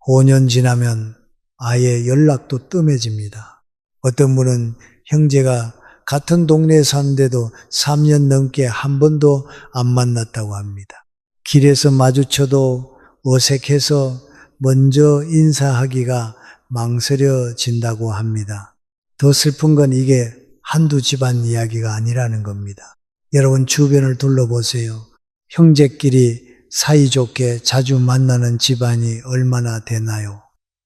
5년 지나면 아예 연락도 뜸해집니다. 어떤 분은 형제가 같은 동네에 사는데도 3년 넘게 한 번도 안 만났다고 합니다. 길에서 마주쳐도 어색해서 먼저 인사하기가 망설여진다고 합니다. 더 슬픈 건 이게 한두 집안 이야기가 아니라는 겁니다. 여러분 주변을 둘러보세요. 형제끼리 사이좋게 자주 만나는 집안이 얼마나 되나요?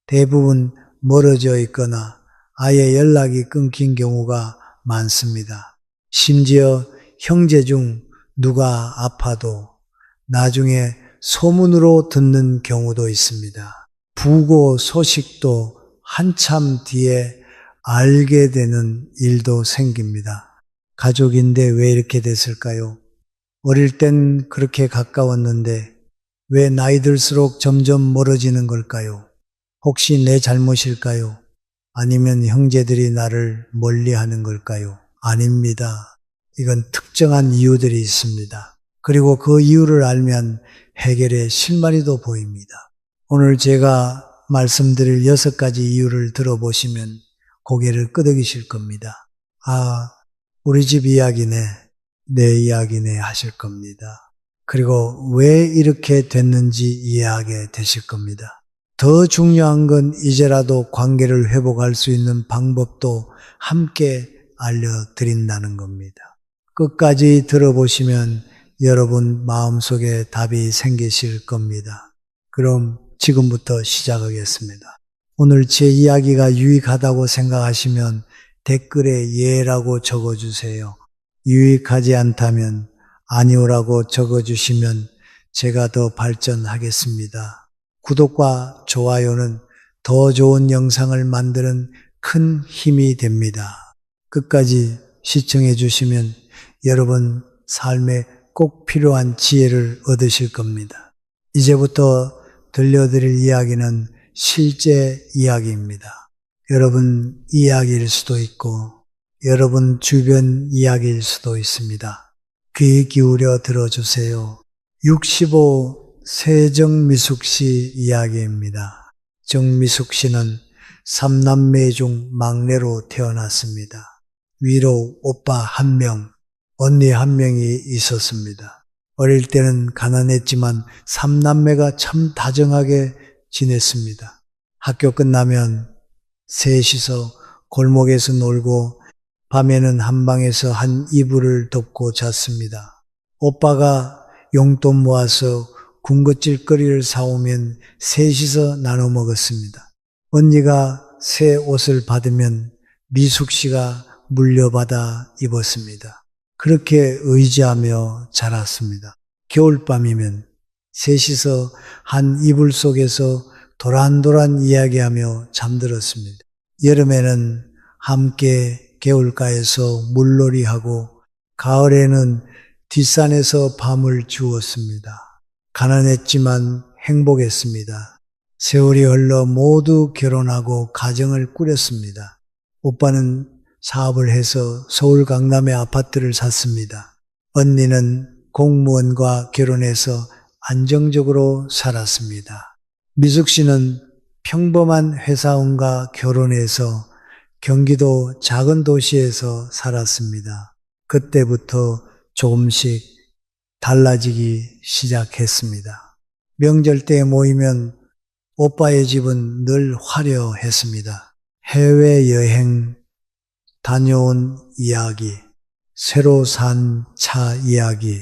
대부분 멀어져 있거나 아예 연락이 끊긴 경우가 많습니다. 심지어 형제 중 누가 아파도 나중에 소문으로 듣는 경우도 있습니다. 부고 소식도 한참 뒤에 알게 되는 일도 생깁니다. 가족인데 왜 이렇게 됐을까요? 어릴 땐 그렇게 가까웠는데 왜 나이 들수록 점점 멀어지는 걸까요? 혹시 내 잘못일까요? 아니면 형제들이 나를 멀리하는 걸까요? 아닙니다. 이건 특정한 이유들이 있습니다. 그리고 그 이유를 알면 해결의 실마리도 보입니다. 오늘 제가 말씀드릴 6가지 이유를 들어보시면 고개를 끄덕이실 겁니다. 아, 우리 집 이야기네, 내 이야기네 하실 겁니다. 그리고 왜 이렇게 됐는지 이해하게 되실 겁니다. 더 중요한 건 이제라도 관계를 회복할 수 있는 방법도 함께 알려드린다는 겁니다. 끝까지 들어보시면 여러분 마음속에 답이 생기실 겁니다. 그럼 지금부터 시작하겠습니다. 오늘 제 이야기가 유익하다고 생각하시면 댓글에 예라고 적어주세요. 유익하지 않다면 아니오라고 적어주시면 제가 더 발전하겠습니다. 구독과 좋아요는 더 좋은 영상을 만드는 큰 힘이 됩니다. 끝까지 시청해 주시면 여러분 삶에 꼭 필요한 지혜를 얻으실 겁니다. 이제부터 들려드릴 이야기는 실제 이야기입니다. 여러분 이야기일 수도 있고 여러분 주변 이야기일 수도 있습니다. 귀 기울여 들어주세요. 65 세정미숙 씨 이야기입니다. 정미숙 씨는 3남매 중 막내로 태어났습니다. 위로 오빠 1명, 언니 1명이 있었습니다. 어릴 때는 가난했지만 3남매가 참 다정하게 지냈습니다. 학교 끝나면 셋이서 골목에서 놀고 밤에는 한 방에서 한 이불을 덮고 잤습니다. 오빠가 용돈 모아서 군것질거리를 사오면 셋이서 나눠 먹었습니다. 언니가 새 옷을 받으면 미숙 씨가 물려받아 입었습니다. 그렇게 의지하며 자랐습니다. 겨울밤이면 셋이서 한 이불 속에서 도란도란 이야기하며 잠들었습니다. 여름에는 함께 개울가에서 물놀이하고 가을에는 뒷산에서 밤을 주웠습니다. 가난했지만 행복했습니다. 세월이 흘러 모두 결혼하고 가정을 꾸렸습니다. 오빠는 사업을 해서 서울 강남에 아파트를 샀습니다. 언니는 공무원과 결혼해서 안정적으로 살았습니다. 미숙 씨는 평범한 회사원과 결혼해서 경기도 작은 도시에서 살았습니다. 그때부터 조금씩 달라지기 시작했습니다. 명절 때 모이면 오빠의 집은 늘 화려했습니다. 해외여행 다녀온 이야기, 새로 산 차 이야기,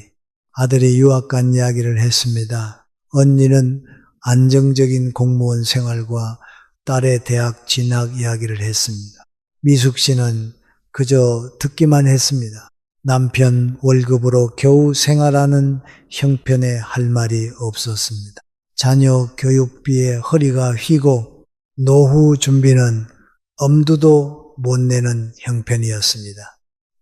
아들이 유학 간 이야기를 했습니다. 언니는 안정적인 공무원 생활과 딸의 대학 진학 이야기를 했습니다. 미숙 씨는 그저 듣기만 했습니다. 남편 월급으로 겨우 생활하는 형편에 할 말이 없었습니다. 자녀 교육비에 허리가 휘고 노후 준비는 엄두도 못 내는 형편이었습니다.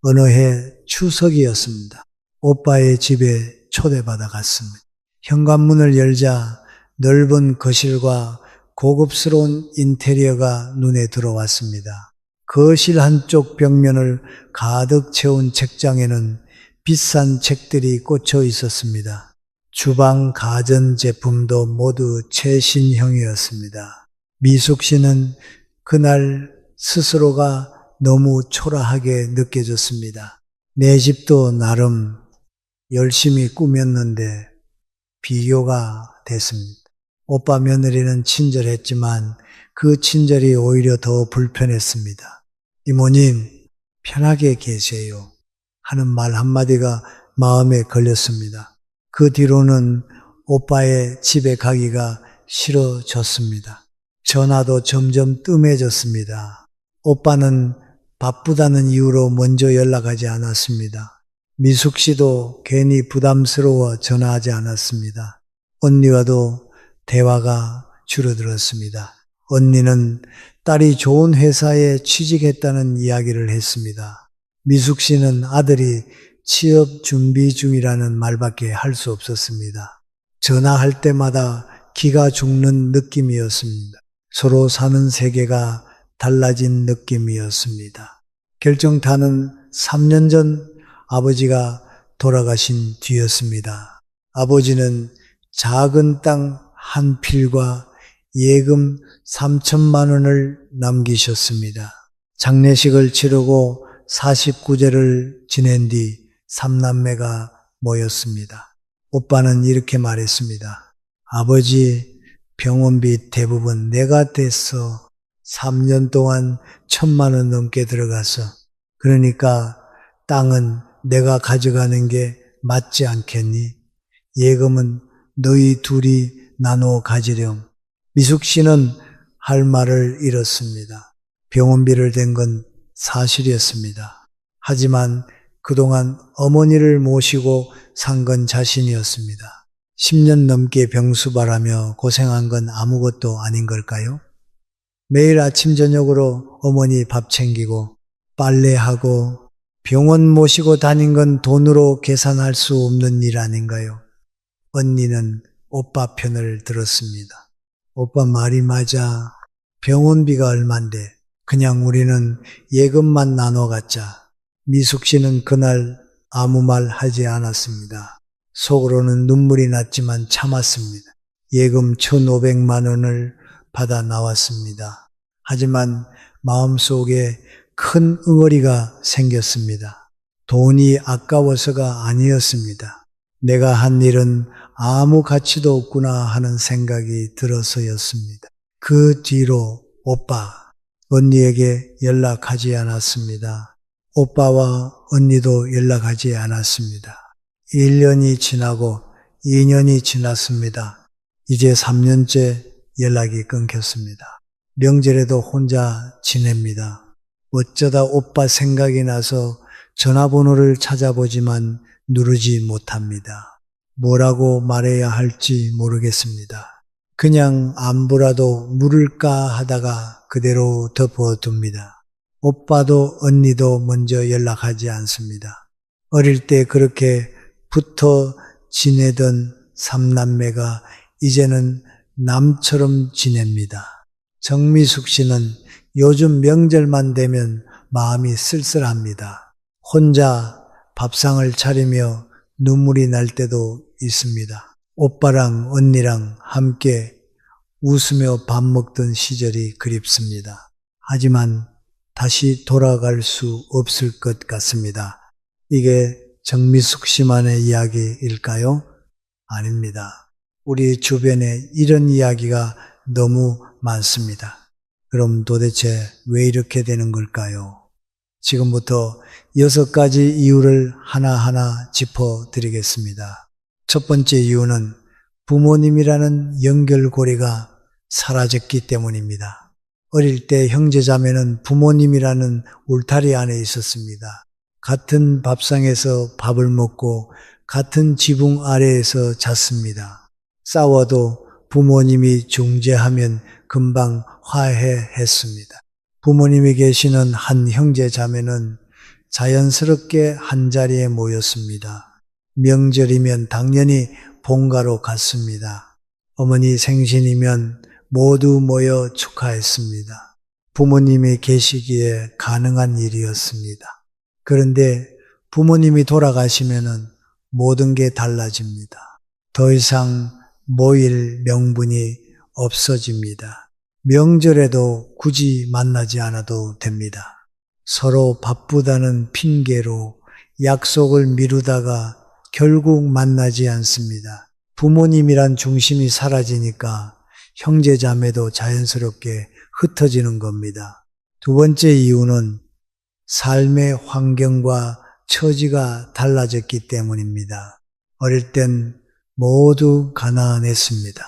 어느 해 추석이었습니다. 오빠의 집에 초대받아 갔습니다. 현관문을 열자 넓은 거실과 고급스러운 인테리어가 눈에 들어왔습니다. 거실 한쪽 벽면을 가득 채운 책장에는 비싼 책들이 꽂혀 있었습니다. 주방 가전 제품도 모두 최신형이었습니다. 미숙 씨는 그날 스스로가 너무 초라하게 느껴졌습니다. 내 집도 나름 열심히 꾸몄는데 비교가 됐습니다. 오빠 며느리는 친절했지만 그 친절이 오히려 더 불편했습니다. 이모님, 편하게 계세요 하는 말 한마디가 마음에 걸렸습니다. 그 뒤로는 오빠의 집에 가기가 싫어졌습니다. 전화도 점점 뜸해졌습니다. 오빠는 바쁘다는 이유로 먼저 연락하지 않았습니다. 미숙 씨도 괜히 부담스러워 전화하지 않았습니다. 언니와도 대화가 줄어들었습니다. 언니는 딸이 좋은 회사에 취직했다는 이야기를 했습니다. 미숙 씨는 아들이 취업 준비 중이라는 말밖에 할 수 없었습니다. 전화할 때마다 기가 죽는 느낌이었습니다. 서로 사는 세계가 달라진 느낌이었습니다. 결정타는 3년 전 아버지가 돌아가신 뒤였습니다. 아버지는 작은 땅 한 필과 예금 3천만 원을 남기셨습니다. 장례식을 치르고 49제를 지낸 뒤 3남매가 모였습니다. 오빠는 이렇게 말했습니다. 아버지, 병원비 대부분 내가 댔어. 3년 동안 1,000만 원 넘게 들어가서. 그러니까 땅은 내가 가져가는 게 맞지 않겠니? 예금은 너희 둘이 나눠 가지렴. 미숙 씨는 할 말을 잃었습니다. 병원비를 댄 건 사실이었습니다. 하지만 그동안 어머니를 모시고 산 건 자신이었습니다. 10년 넘게 병수발하며 고생한 건 아무것도 아닌 걸까요? 매일 아침 저녁으로 어머니 밥 챙기고 빨래하고 병원 모시고 다닌 건 돈으로 계산할 수 없는 일 아닌가요? 언니는 오빠 편을 들었습니다. 오빠 말이 맞아. 병원비가 얼만데 그냥 우리는 예금만 나눠 갖자. 미숙 씨는 그날 아무 말 하지 않았습니다. 속으로는 눈물이 났지만 참았습니다. 예금 1,500만 원을 받아 나왔습니다. 하지만 마음속에 큰 응어리가 생겼습니다. 돈이 아까워서가 아니었습니다. 내가 한 일은 아무 가치도 없구나 하는 생각이 들어서였습니다. 그 뒤로 오빠, 언니에게 연락하지 않았습니다. 오빠와 언니도 연락하지 않았습니다. 1년이 지나고 2년이 지났습니다. 이제 3년째 연락이 끊겼습니다. 명절에도 혼자 지냅니다. 어쩌다 오빠 생각이 나서 전화번호를 찾아보지만 누르지 못합니다. 뭐라고 말해야 할지 모르겠습니다. 그냥 안부라도 물을까 하다가 그대로 덮어둡니다. 오빠도 언니도 먼저 연락하지 않습니다. 어릴 때 그렇게 붙어 지내던 3남매가 이제는 남처럼 지냅니다. 정미숙 씨는 요즘 명절만 되면 마음이 쓸쓸합니다. 혼자 밥상을 차리며 눈물이 날 때도 있습니다. 오빠랑 언니랑 함께 웃으며 밥 먹던 시절이 그립습니다. 하지만 다시 돌아갈 수 없을 것 같습니다. 이게 정미숙 씨만의 이야기일까요? 아닙니다. 우리 주변에 이런 이야기가 너무 많습니다. 그럼 도대체 왜 이렇게 되는 걸까요? 지금부터 6가지 이유를 하나하나 짚어드리겠습니다. 첫 번째 이유는 부모님이라는 연결고리가 사라졌기 때문입니다. 어릴 때 형제자매는 부모님이라는 울타리 안에 있었습니다. 같은 밥상에서 밥을 먹고 같은 지붕 아래에서 잤습니다. 싸워도 부모님이 중재하면 금방 화해했습니다. 부모님이 계시는 한 형제 자매는 자연스럽게 한자리에 모였습니다. 명절이면 당연히 본가로 갔습니다. 어머니 생신이면 모두 모여 축하했습니다. 부모님이 계시기에 가능한 일이었습니다. 그런데 부모님이 돌아가시면은 모든 게 달라집니다. 더 이상 모일 명분이 없어집니다. 명절에도 굳이 만나지 않아도 됩니다. 서로 바쁘다는 핑계로 약속을 미루다가 결국 만나지 않습니다. 부모님이란 중심이 사라지니까 형제자매도 자연스럽게 흩어지는 겁니다. 두 번째 이유는 삶의 환경과 처지가 달라졌기 때문입니다. 어릴 땐 모두 가난했습니다.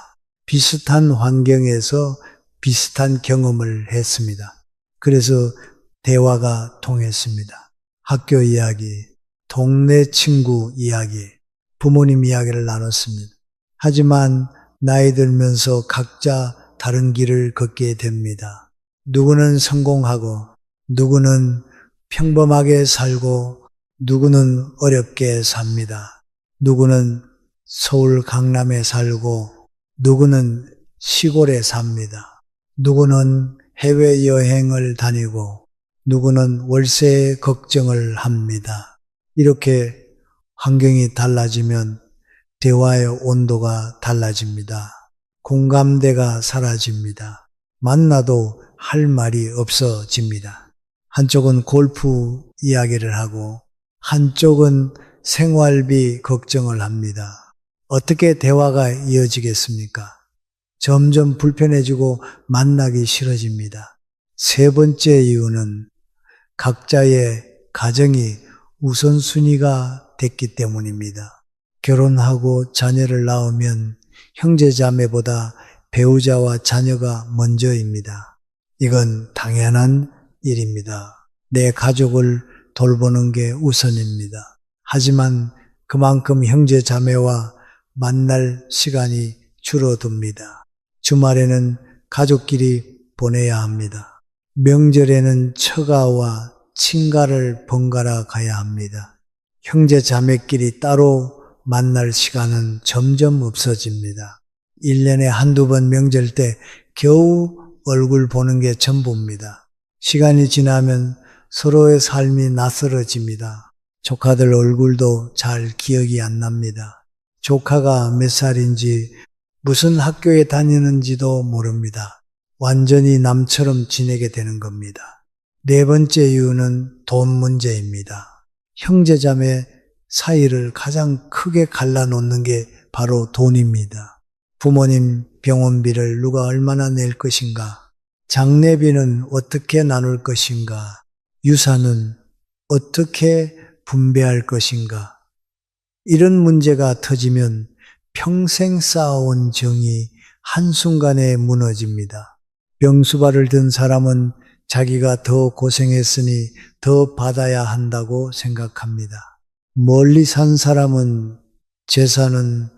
비슷한 환경에서 비슷한 경험을 했습니다. 그래서 대화가 통했습니다. 학교 이야기, 동네 친구 이야기, 부모님 이야기를 나눴습니다. 하지만 나이 들면서 각자 다른 길을 걷게 됩니다. 누구는 성공하고, 누구는 평범하게 살고, 누구는 어렵게 삽니다. 누구는 서울 강남에 살고, 누구는 시골에 삽니다. 누구는 해외여행을 다니고, 누구는 월세 걱정을 합니다. 이렇게 환경이 달라지면 대화의 온도가 달라집니다. 공감대가 사라집니다. 만나도 할 말이 없어집니다. 한쪽은 골프 이야기를 하고 한쪽은 생활비 걱정을 합니다. 어떻게 대화가 이어지겠습니까? 점점 불편해지고 만나기 싫어집니다. 세 번째 이유는 각자의 가정이 우선순위가 됐기 때문입니다. 결혼하고 자녀를 낳으면 형제자매보다 배우자와 자녀가 먼저입니다. 이건 당연한 일입니다. 내 가족을 돌보는 게 우선입니다. 하지만 그만큼 형제자매와 만날 시간이 줄어듭니다. 주말에는 가족끼리 보내야 합니다. 명절에는 처가와 친가를 번갈아 가야 합니다. 형제자매끼리 따로 만날 시간은 점점 없어집니다. 1년에 한두 번 명절 때 겨우 얼굴 보는 게 전부입니다. 시간이 지나면 서로의 삶이 낯설어집니다. 조카들 얼굴도 잘 기억이 안 납니다. 조카가 몇 살인지 무슨 학교에 다니는지도 모릅니다. 완전히 남처럼 지내게 되는 겁니다. 네 번째 이유는 돈 문제입니다. 형제자매 사이를 가장 크게 갈라놓는 게 바로 돈입니다. 부모님 병원비를 누가 얼마나 낼 것인가? 장례비는 어떻게 나눌 것인가? 유산은 어떻게 분배할 것인가? 이런 문제가 터지면 평생 쌓아온 정이 한순간에 무너집니다. 병수발을 든 사람은 자기가 더 고생했으니 더 받아야 한다고 생각합니다. 멀리 산 사람은 재산은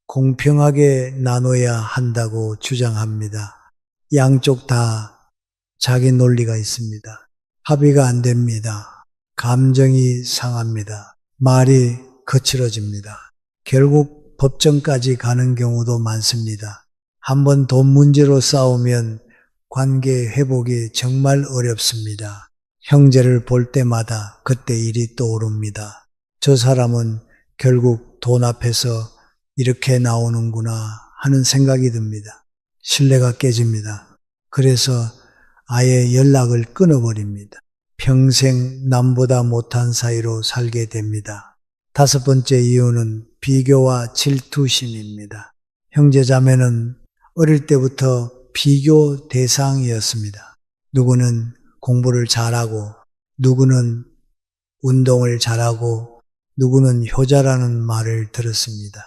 공평하게 나눠야 한다고 주장합니다. 양쪽 다 자기 논리가 있습니다. 합의가 안 됩니다. 감정이 상합니다. 말이 거칠어집니다. 결국 법정까지 가는 경우도 많습니다. 한번 돈 문제로 싸우면 관계 회복이 정말 어렵습니다. 형제를 볼 때마다 그때 일이 떠오릅니다. 저 사람은 결국 돈 앞에서 이렇게 나오는구나 하는 생각이 듭니다. 신뢰가 깨집니다. 그래서 아예 연락을 끊어버립니다. 평생 남보다 못한 사이로 살게 됩니다. 다섯 번째 이유는 비교와 질투심입니다. 형제자매는 어릴 때부터 비교 대상이었습니다. 누구는 공부를 잘하고, 누구는 운동을 잘하고, 누구는 효자라는 말을 들었습니다.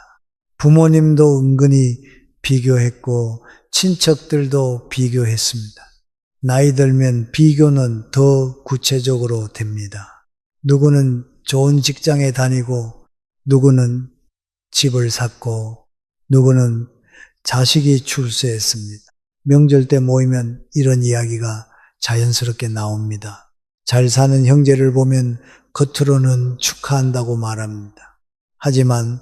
부모님도 은근히 비교했고, 친척들도 비교했습니다. 나이 들면 비교는 더 구체적으로 됩니다. 누구는 좋은 직장에 다니고, 누구는 집을 샀고, 누구는 자식이 출세했습니다. 명절 때 모이면 이런 이야기가 자연스럽게 나옵니다. 잘 사는 형제를 보면 겉으로는 축하한다고 말합니다. 하지만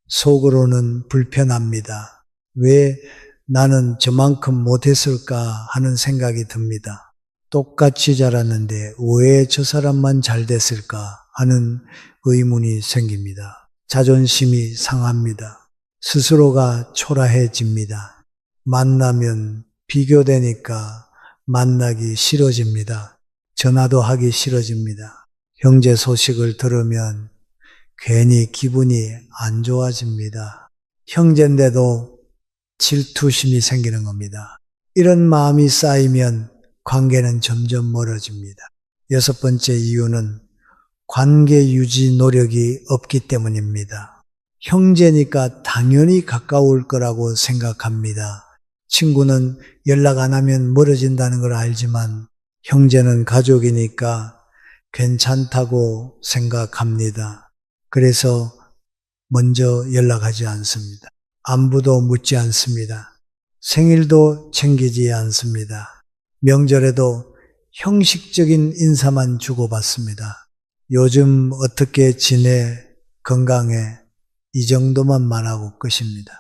속으로는 불편합니다. 왜 나는 저만큼 못했을까 하는 생각이 듭니다. 똑같이 자랐는데 왜 저 사람만 잘 됐을까 하는 의문이 생깁니다. 자존심이 상합니다. 스스로가 초라해집니다. 만나면 비교되니까 만나기 싫어집니다. 전화도 하기 싫어집니다. 형제 소식을 들으면 괜히 기분이 안 좋아집니다. 형제인데도 질투심이 생기는 겁니다. 이런 마음이 쌓이면 관계는 점점 멀어집니다. 여섯 번째 이유는 관계 유지 노력이 없기 때문입니다. 형제니까 당연히 가까울 거라고 생각합니다. 친구는 연락 안 하면 멀어진다는 걸 알지만 형제는 가족이니까 괜찮다고 생각합니다. 그래서 먼저 연락하지 않습니다. 안부도 묻지 않습니다. 생일도 챙기지 않습니다. 명절에도 형식적인 인사만 주고받습니다. 요즘 어떻게 지내? 건강해? 이 정도만 말하고 끝입니다.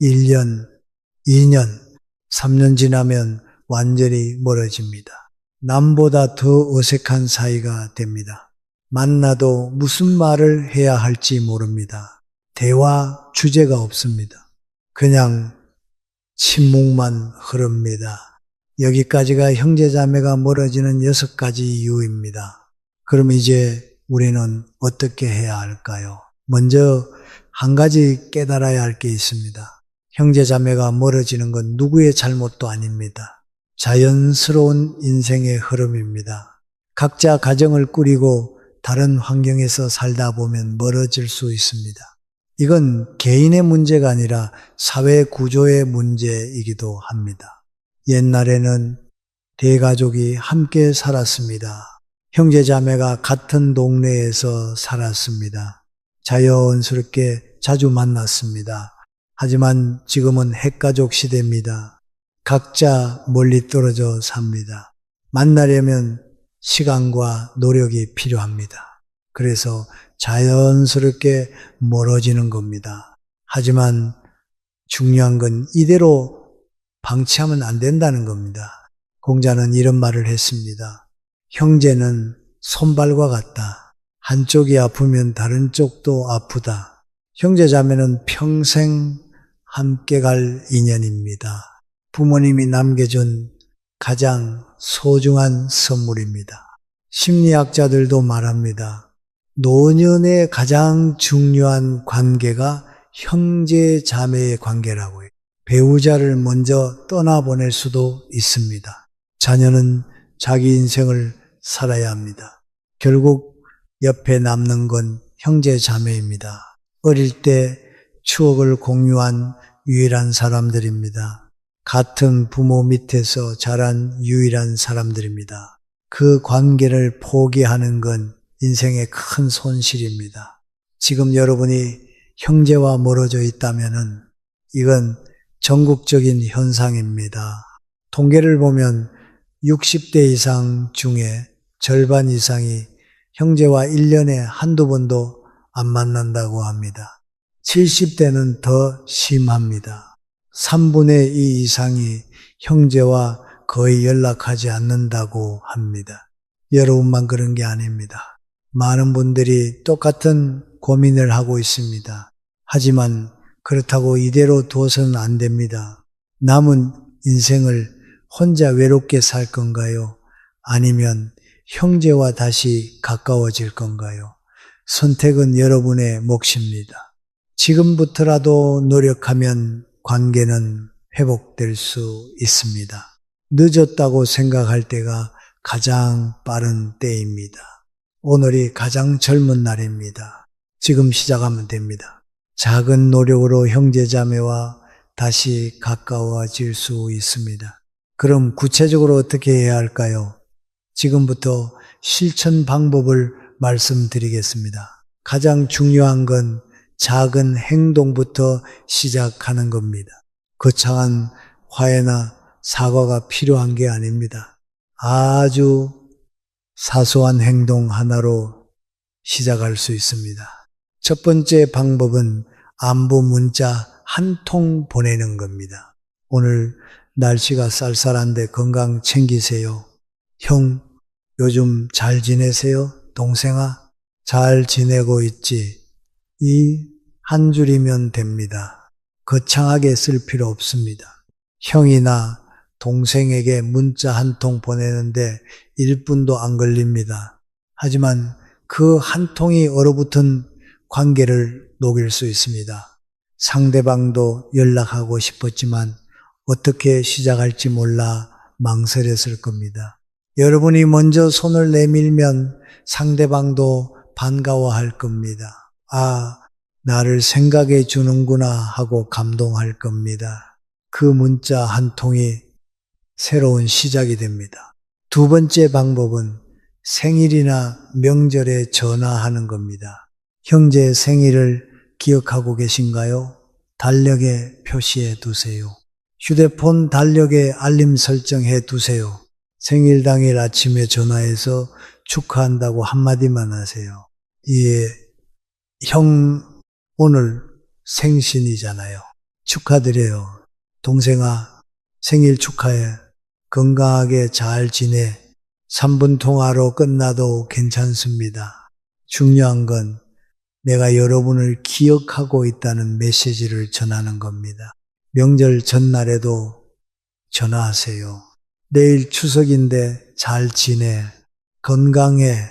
1년, 2년, 3년 지나면 완전히 멀어집니다. 남보다 더 어색한 사이가 됩니다. 만나도 무슨 말을 해야 할지 모릅니다. 대화 주제가 없습니다. 그냥 침묵만 흐릅니다. 여기까지가 형제자매가 멀어지는 6가지 이유입니다. 그럼 이제 우리는 어떻게 해야 할까요? 먼저 한 가지 깨달아야 할 게 있습니다. 형제자매가 멀어지는 건 누구의 잘못도 아닙니다. 자연스러운 인생의 흐름입니다. 각자 가정을 꾸리고 다른 환경에서 살다 보면 멀어질 수 있습니다. 이건 개인의 문제가 아니라 사회 구조의 문제이기도 합니다. 옛날에는 대가족이 함께 살았습니다. 형제자매가 같은 동네에서 살았습니다. 자연스럽게 자주 만났습니다. 하지만 지금은 핵가족 시대입니다. 각자 멀리 떨어져 삽니다. 만나려면 시간과 노력이 필요합니다. 그래서 자연스럽게 멀어지는 겁니다. 하지만 중요한 건 이대로 방치하면 안 된다는 겁니다. 공자는 이런 말을 했습니다. 형제는 손발과 같다. 한쪽이 아프면 다른 쪽도 아프다. 형제자매는 평생 함께 갈 인연입니다. 부모님이 남겨준 가장 소중한 선물입니다. 심리학자들도 말합니다. 노년의 가장 중요한 관계가 형제 자매의 관계라고요. 배우자를 먼저 떠나보낼 수도 있습니다. 자녀는 자기 인생을 살아야 합니다. 결국 옆에 남는 건 형제 자매입니다. 어릴 때 추억을 공유한 유일한 사람들입니다. 같은 부모 밑에서 자란 유일한 사람들입니다. 그 관계를 포기하는 건 인생의 큰 손실입니다. 지금 여러분이 형제와 멀어져 있다면은 이건 전국적인 현상입니다. 통계를 보면 60대 이상 중에 절반 이상이 형제와 1년에 한두 번도 안 만난다고 합니다. 70대는 더 심합니다. 3분의 2 이상이 형제와 거의 연락하지 않는다고 합니다. 여러분만 그런 게 아닙니다. 많은 분들이 똑같은 고민을 하고 있습니다. 하지만 그렇다고 이대로 두어서는 안 됩니다. 남은 인생을 혼자 외롭게 살 건가요? 아니면 형제와 다시 가까워질 건가요? 선택은 여러분의 몫입니다. 지금부터라도 노력하면 관계는 회복될 수 있습니다. 늦었다고 생각할 때가 가장 빠른 때입니다. 오늘이 가장 젊은 날입니다. 지금 시작하면 됩니다. 작은 노력으로 형제자매와 다시 가까워질 수 있습니다. 그럼 구체적으로 어떻게 해야 할까요? 지금부터 실천 방법을 말씀드리겠습니다. 가장 중요한 건 작은 행동부터 시작하는 겁니다. 거창한 화해나 사과가 필요한 게 아닙니다. 아주 사소한 행동 하나로 시작할 수 있습니다. 첫 번째 방법은 안부 문자 한 통 보내는 겁니다. 오늘 날씨가 쌀쌀한데 건강 챙기세요. 형, 요즘 잘 지내세요? 동생아, 잘 지내고 있지? 이 한 줄이면 됩니다. 거창하게 쓸 필요 없습니다. 형이나 동생에게 문자 한 통 보내는데 1분도 안 걸립니다. 하지만 그 한 통이 얼어붙은 관계를 녹일 수 있습니다. 상대방도 연락하고 싶었지만 어떻게 시작할지 몰라 망설였을 겁니다. 여러분이 먼저 손을 내밀면 상대방도 반가워할 겁니다. 아, 나를 생각해 주는구나 하고 감동할 겁니다. 그 문자 한 통이 새로운 시작이 됩니다. 두 번째 방법은 생일이나 명절에 전화하는 겁니다. 형제 생일을 기억하고 계신가요? 달력에 표시해 두세요. 휴대폰 달력에 알림 설정해 두세요. 생일 당일 아침에 전화해서 축하한다고 한마디만 하세요. 예, 형 오늘 생신이잖아요. 축하드려요. 동생아, 생일 축하해. 건강하게 잘 지내. 3분 통화로 끝나도 괜찮습니다. 중요한 건 내가 여러분을 기억하고 있다는 메시지를 전하는 겁니다. 명절 전날에도 전화하세요. 내일 추석인데 잘 지내. 건강해.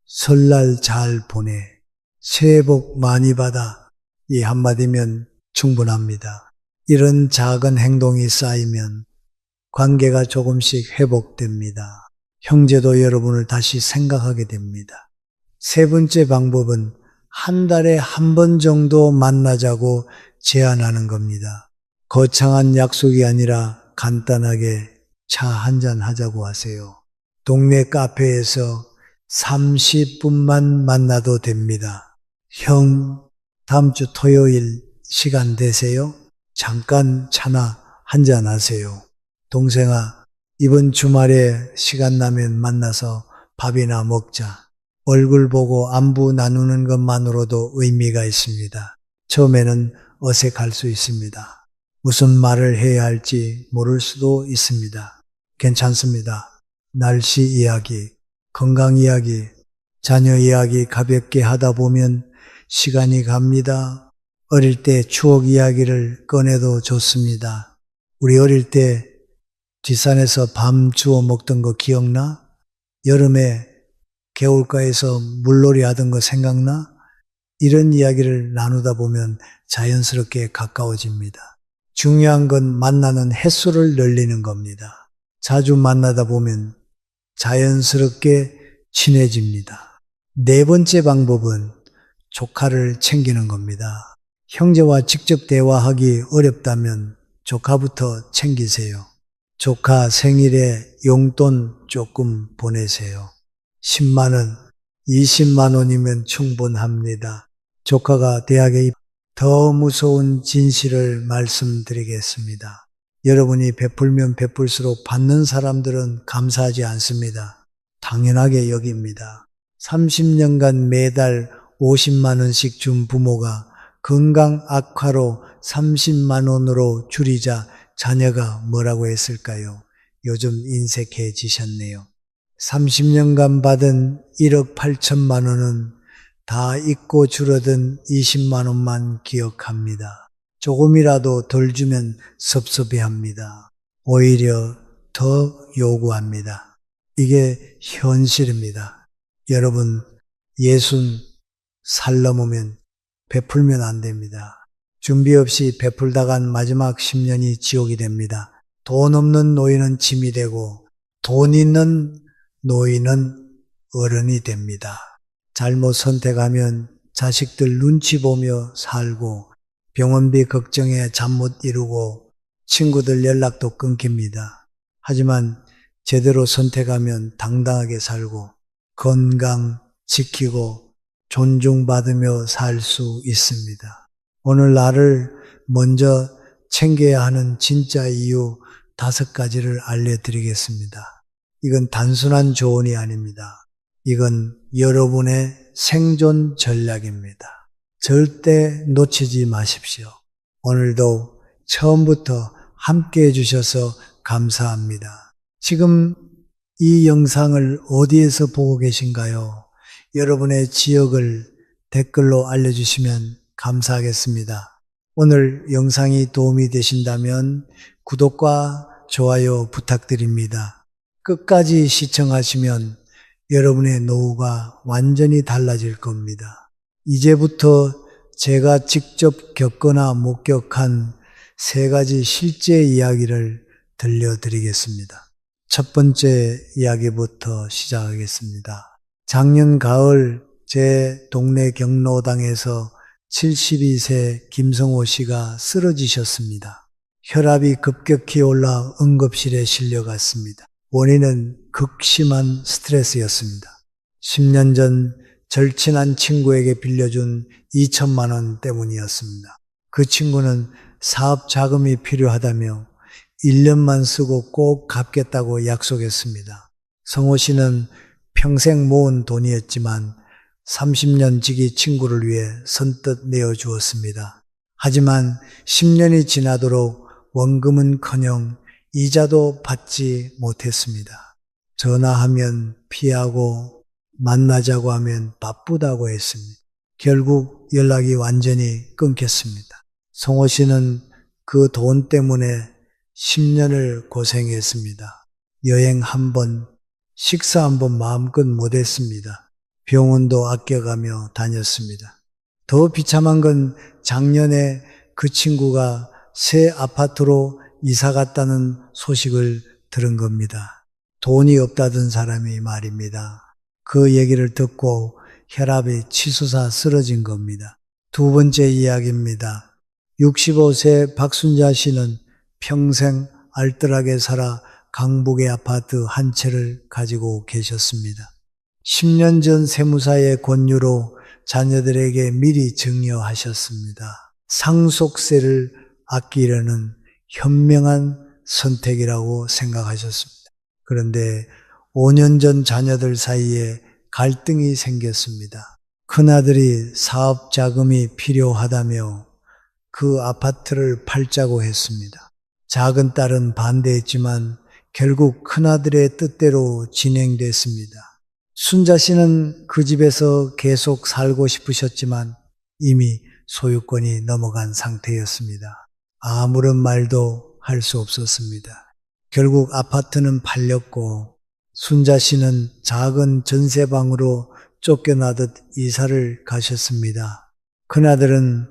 설날 잘 보내. 새해 복 많이 받아. 이 한마디면 충분합니다. 이런 작은 행동이 쌓이면 관계가 조금씩 회복됩니다. 형제도 여러분을 다시 생각하게 됩니다. 세 번째 방법은 한 달에 한 번 정도 만나자고 제안하는 겁니다. 거창한 약속이 아니라 간단하게 차 한잔 하자고 하세요. 동네 카페에서 30분만 만나도 됩니다. 형, 다음 주 토요일 시간 되세요? 잠깐 차나 한잔 하세요. 동생아, 이번 주말에 시간 나면 만나서 밥이나 먹자. 얼굴 보고 안부 나누는 것만으로도 의미가 있습니다. 처음에는 어색할 수 있습니다. 무슨 말을 해야 할지 모를 수도 있습니다. 괜찮습니다. 날씨 이야기, 건강 이야기, 자녀 이야기 가볍게 하다 보면 시간이 갑니다. 어릴 때 추억 이야기를 꺼내도 좋습니다. 우리 어릴 때 뒷산에서 밤 주워 먹던 거 기억나? 여름에 개울가에서 물놀이 하던 거 생각나? 이런 이야기를 나누다 보면 자연스럽게 가까워집니다. 중요한 건 만나는 횟수를 늘리는 겁니다. 자주 만나다 보면 자연스럽게 친해집니다. 네 번째 방법은 조카를 챙기는 겁니다. 형제와 직접 대화하기 어렵다면 조카부터 챙기세요. 조카 생일에 용돈 조금 보내세요. 10만 원, 20만 원이면 충분합니다. 조카가 대학에 더 무서운 진실을 말씀드리겠습니다. 여러분이 베풀면 베풀수록 받는 사람들은 감사하지 않습니다. 당연하게 여깁니다. 30년간 매달 50만 원씩 준 부모가 건강 악화로 30만 원으로 줄이자 자녀가 뭐라고 했을까요? 요즘 인색해지셨네요. 30년간 받은 1억 8천만 원은 다 잊고 줄어든 20만 원만 기억합니다. 조금이라도 덜 주면 섭섭해합니다. 오히려 더 요구합니다. 이게 현실입니다. 여러분, 60살 넘으면 베풀면 안 됩니다. 준비 없이 베풀다간 마지막 10년이 지옥이 됩니다. 돈 없는 노인은 짐이 되고 돈 있는 노인은 어른이 됩니다. 잘못 선택하면 자식들 눈치 보며 살고 병원비 걱정에 잠 못 이루고 친구들 연락도 끊깁니다. 하지만 제대로 선택하면 당당하게 살고 건강 지키고 존중받으며 살 수 있습니다. 오늘 나를 먼저 챙겨야 하는 진짜 이유 5가지를 알려드리겠습니다. 이건 단순한 조언이 아닙니다. 이건 여러분의 생존 전략입니다. 절대 놓치지 마십시오. 오늘도 처음부터 함께 해주셔서 감사합니다. 지금 이 영상을 어디에서 보고 계신가요? 여러분의 지역을 댓글로 알려주시면 감사하겠습니다. 오늘 영상이 도움이 되신다면 구독과 좋아요 부탁드립니다. 끝까지 시청하시면 여러분의 노후가 완전히 달라질 겁니다. 이제부터 제가 직접 겪거나 목격한 3가지 실제 이야기를 들려드리겠습니다. 첫 번째 이야기부터 시작하겠습니다. 작년 가을 제 동네 경로당에서 72세 김성호 씨가 쓰러지셨습니다. 혈압이 급격히 올라 응급실에 실려갔습니다. 원인은 극심한 스트레스였습니다. 10년 전 절친한 친구에게 빌려준 2천만 원 때문이었습니다. 그 친구는 사업 자금이 필요하다며 1년만 쓰고 꼭 갚겠다고 약속했습니다. 성호 씨는 평생 모은 돈이었지만 30년 지기 친구를 위해 선뜻 내어주었습니다. 하지만 10년이 지나도록 원금은커녕 이자도 받지 못했습니다. 전화하면 피하고 만나자고 하면 바쁘다고 했습니다. 결국 연락이 완전히 끊겼습니다. 성호 씨는 그 돈 때문에 10년을 고생했습니다. 여행 한 번, 식사 한 번 마음껏 못했습니다. 병원도 아껴가며 다녔습니다. 더 비참한 건 작년에 그 친구가 새 아파트로 이사 갔다는 소식을 들은 겁니다. 돈이 없다던 사람이 말입니다. 그 얘기를 듣고 혈압이 치솟아 쓰러진 겁니다. 두 번째 이야기입니다. 65세 박순자 씨는 평생 알뜰하게 살아 강북의 아파트 한 채를 가지고 계셨습니다. 10년 전 세무사의 권유로 자녀들에게 미리 증여하셨습니다. 상속세를 아끼려는 현명한 선택이라고 생각하셨습니다. 그런데 5년 전 자녀들 사이에 갈등이 생겼습니다. 큰아들이 사업 자금이 필요하다며 그 아파트를 팔자고 했습니다. 작은 딸은 반대했지만 결국 큰아들의 뜻대로 진행됐습니다. 순자 씨는 그 집에서 계속 살고 싶으셨지만 이미 소유권이 넘어간 상태였습니다. 아무런 말도 할 수 없었습니다. 결국 아파트는 팔렸고 순자 씨는 작은 전세방으로 쫓겨나듯 이사를 가셨습니다. 큰아들은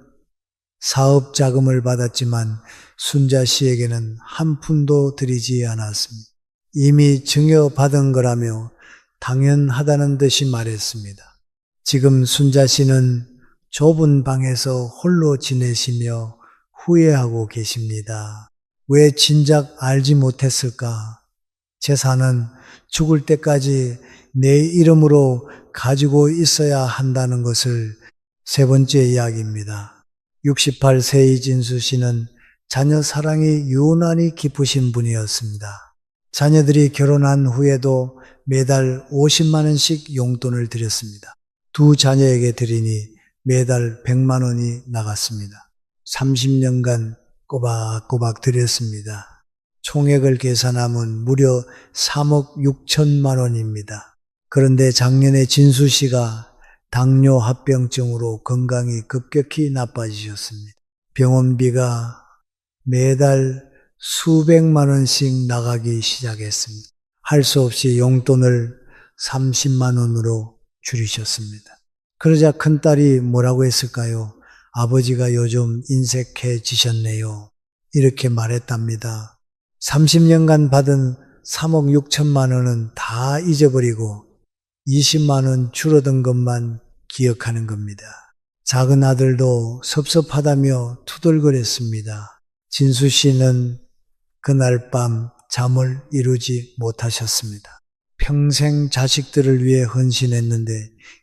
사업 자금을 받았지만 순자 씨에게는 한 푼도 드리지 않았습니다. 이미 증여받은 거라며 당연하다는 듯이 말했습니다. 지금 순자 씨는 좁은 방에서 홀로 지내시며 후회하고 계십니다. 왜 진작 알지 못했을까? 재산은 죽을 때까지 내 이름으로 가지고 있어야 한다는 것을. 세 번째 이야기입니다. 68세 이진수 씨는 자녀 사랑이 유난히 깊으신 분이었습니다. 자녀들이 결혼한 후에도 매달 50만 원씩 용돈을 드렸습니다. 두 자녀에게 드리니 매달 100만 원이 나갔습니다. 30년간 꼬박꼬박 드렸습니다. 총액을 계산하면 무려 3억 6천만 원입니다. 그런데 작년에 진수 씨가 당뇨 합병증으로 건강이 급격히 나빠지셨습니다. 병원비가 매달 수백만 원씩 나가기 시작했습니다. 할 수 없이 용돈을 30만 원으로 줄이셨습니다. 그러자 큰딸이 뭐라고 했을까요? 아버지가 요즘 인색해지셨네요. 이렇게 말했답니다. 30년간 받은 3억 6천만 원은 다 잊어버리고 20만 원 줄어든 것만 기억하는 겁니다. 작은 아들도 섭섭하다며 투덜거렸습니다. 진수 씨는 그날 밤 잠을 이루지 못하셨습니다. 평생 자식들을 위해 헌신했는데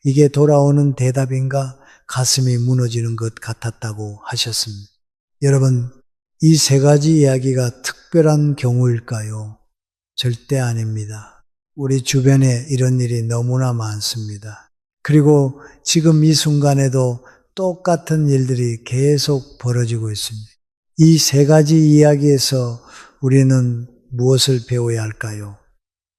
이게 돌아오는 대답인가 가슴이 무너지는 것 같았다고 하셨습니다. 여러분, 이 3가지 이야기가 특별한 경우일까요? 절대 아닙니다. 우리 주변에 이런 일이 너무나 많습니다. 그리고 지금 이 순간에도 똑같은 일들이 계속 벌어지고 있습니다. 이 3가지 이야기에서 우리는 무엇을 배워야 할까요?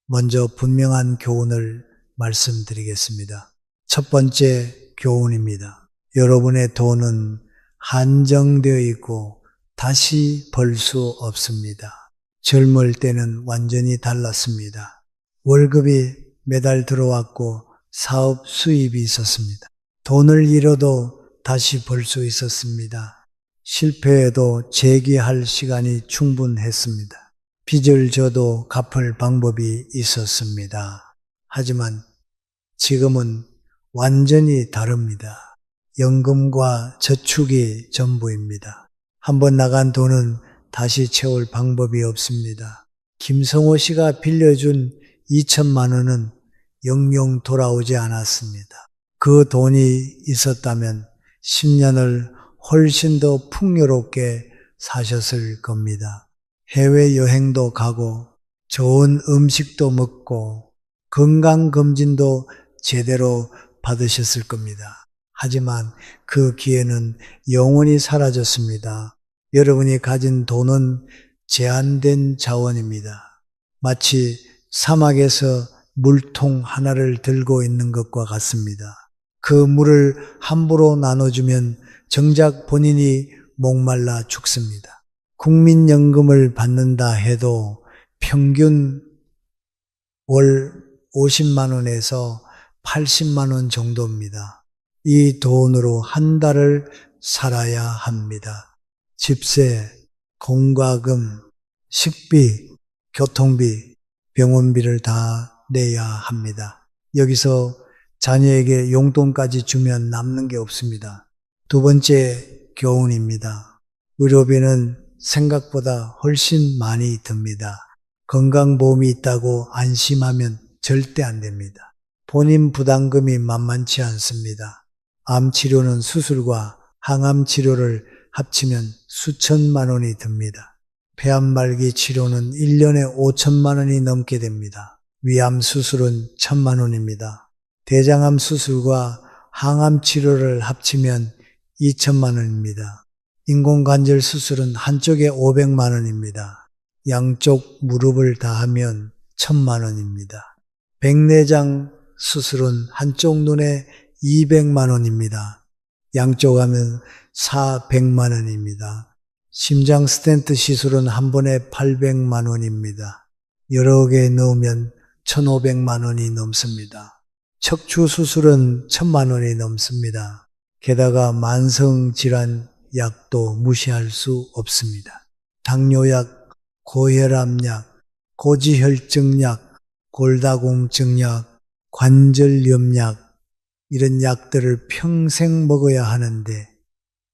먼저 분명한 교훈을 말씀드리겠습니다. 첫 번째 교훈입니다. 여러분의 돈은 한정되어 있고 다시 벌 수 없습니다. 젊을 때는 완전히 달랐습니다. 월급이 매달 들어왔고 사업 수입이 있었습니다. 돈을 잃어도 다시 벌 수 있었습니다. 실패해도 재기할 시간이 충분했습니다. 빚을 져도 갚을 방법이 있었습니다. 하지만 지금은 완전히 다릅니다. 연금과 저축이 전부입니다. 한번 나간 돈은 다시 채울 방법이 없습니다. 김성호 씨가 빌려준 2천만 원은 영영 돌아오지 않았습니다. 그 돈이 있었다면 10년을 훨씬 더 풍요롭게 사셨을 겁니다. 해외여행도 가고 좋은 음식도 먹고 건강검진도 제대로 받으셨을 겁니다. 하지만 그 기회는 영원히 사라졌습니다. 여러분이 가진 돈은 제한된 자원입니다. 마치 사막에서 물통 하나를 들고 있는 것과 같습니다. 그 물을 함부로 나눠주면 정작 본인이 목말라 죽습니다. 국민연금을 받는다 해도 평균 월 50만 원에서 80만 원 정도입니다. 이 돈으로 한 달을 살아야 합니다. 집세, 공과금, 식비, 교통비, 병원비를 다 내야 합니다. 여기서 자녀에게 용돈까지 주면 남는 게 없습니다. 두 번째 교훈입니다. 의료비는 생각보다 훨씬 많이 듭니다. 건강보험이 있다고 안심하면 절대 안 됩니다. 본인 부담금이 만만치 않습니다. 암치료는 수술과 항암치료를 합치면 수천만 원이 듭니다. 폐암말기 치료는 1년에 5천만 원이 넘게 됩니다. 위암 수술은 1,000만 원입니다. 대장암 수술과 항암 치료를 합치면 2천만 원입니다. 인공관절 수술은 한쪽에 500만 원입니다. 양쪽 무릎을 다 하면 1,000만 원입니다. 백내장 수술은 한쪽 눈에 200만 원입니다. 양쪽 하면 400만 원입니다. 심장 스텐트 시술은 한 번에 800만 원입니다. 여러 개 넣으면 1,500만 원이 넘습니다. 척추 수술은 1,000만 원이 넘습니다. 게다가 만성질환 약도 무시할 수 없습니다. 당뇨약, 고혈압약, 고지혈증약, 골다공증약, 관절염약 이런 약들을 평생 먹어야 하는데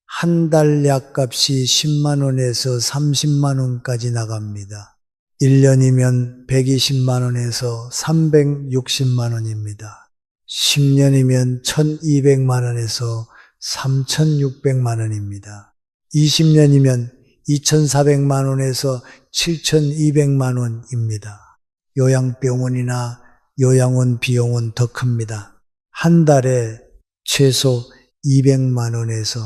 한 달 약값이 10만 원에서 30만 원까지 나갑니다. 1년이면 120만 원에서 360만 원입니다. 10년이면 1200만 원에서 3600만 원입니다. 20년이면 2400만 원에서 7200만 원입니다. 요양병원이나 요양원 비용은 더 큽니다. 한 달에 최소 200만 원에서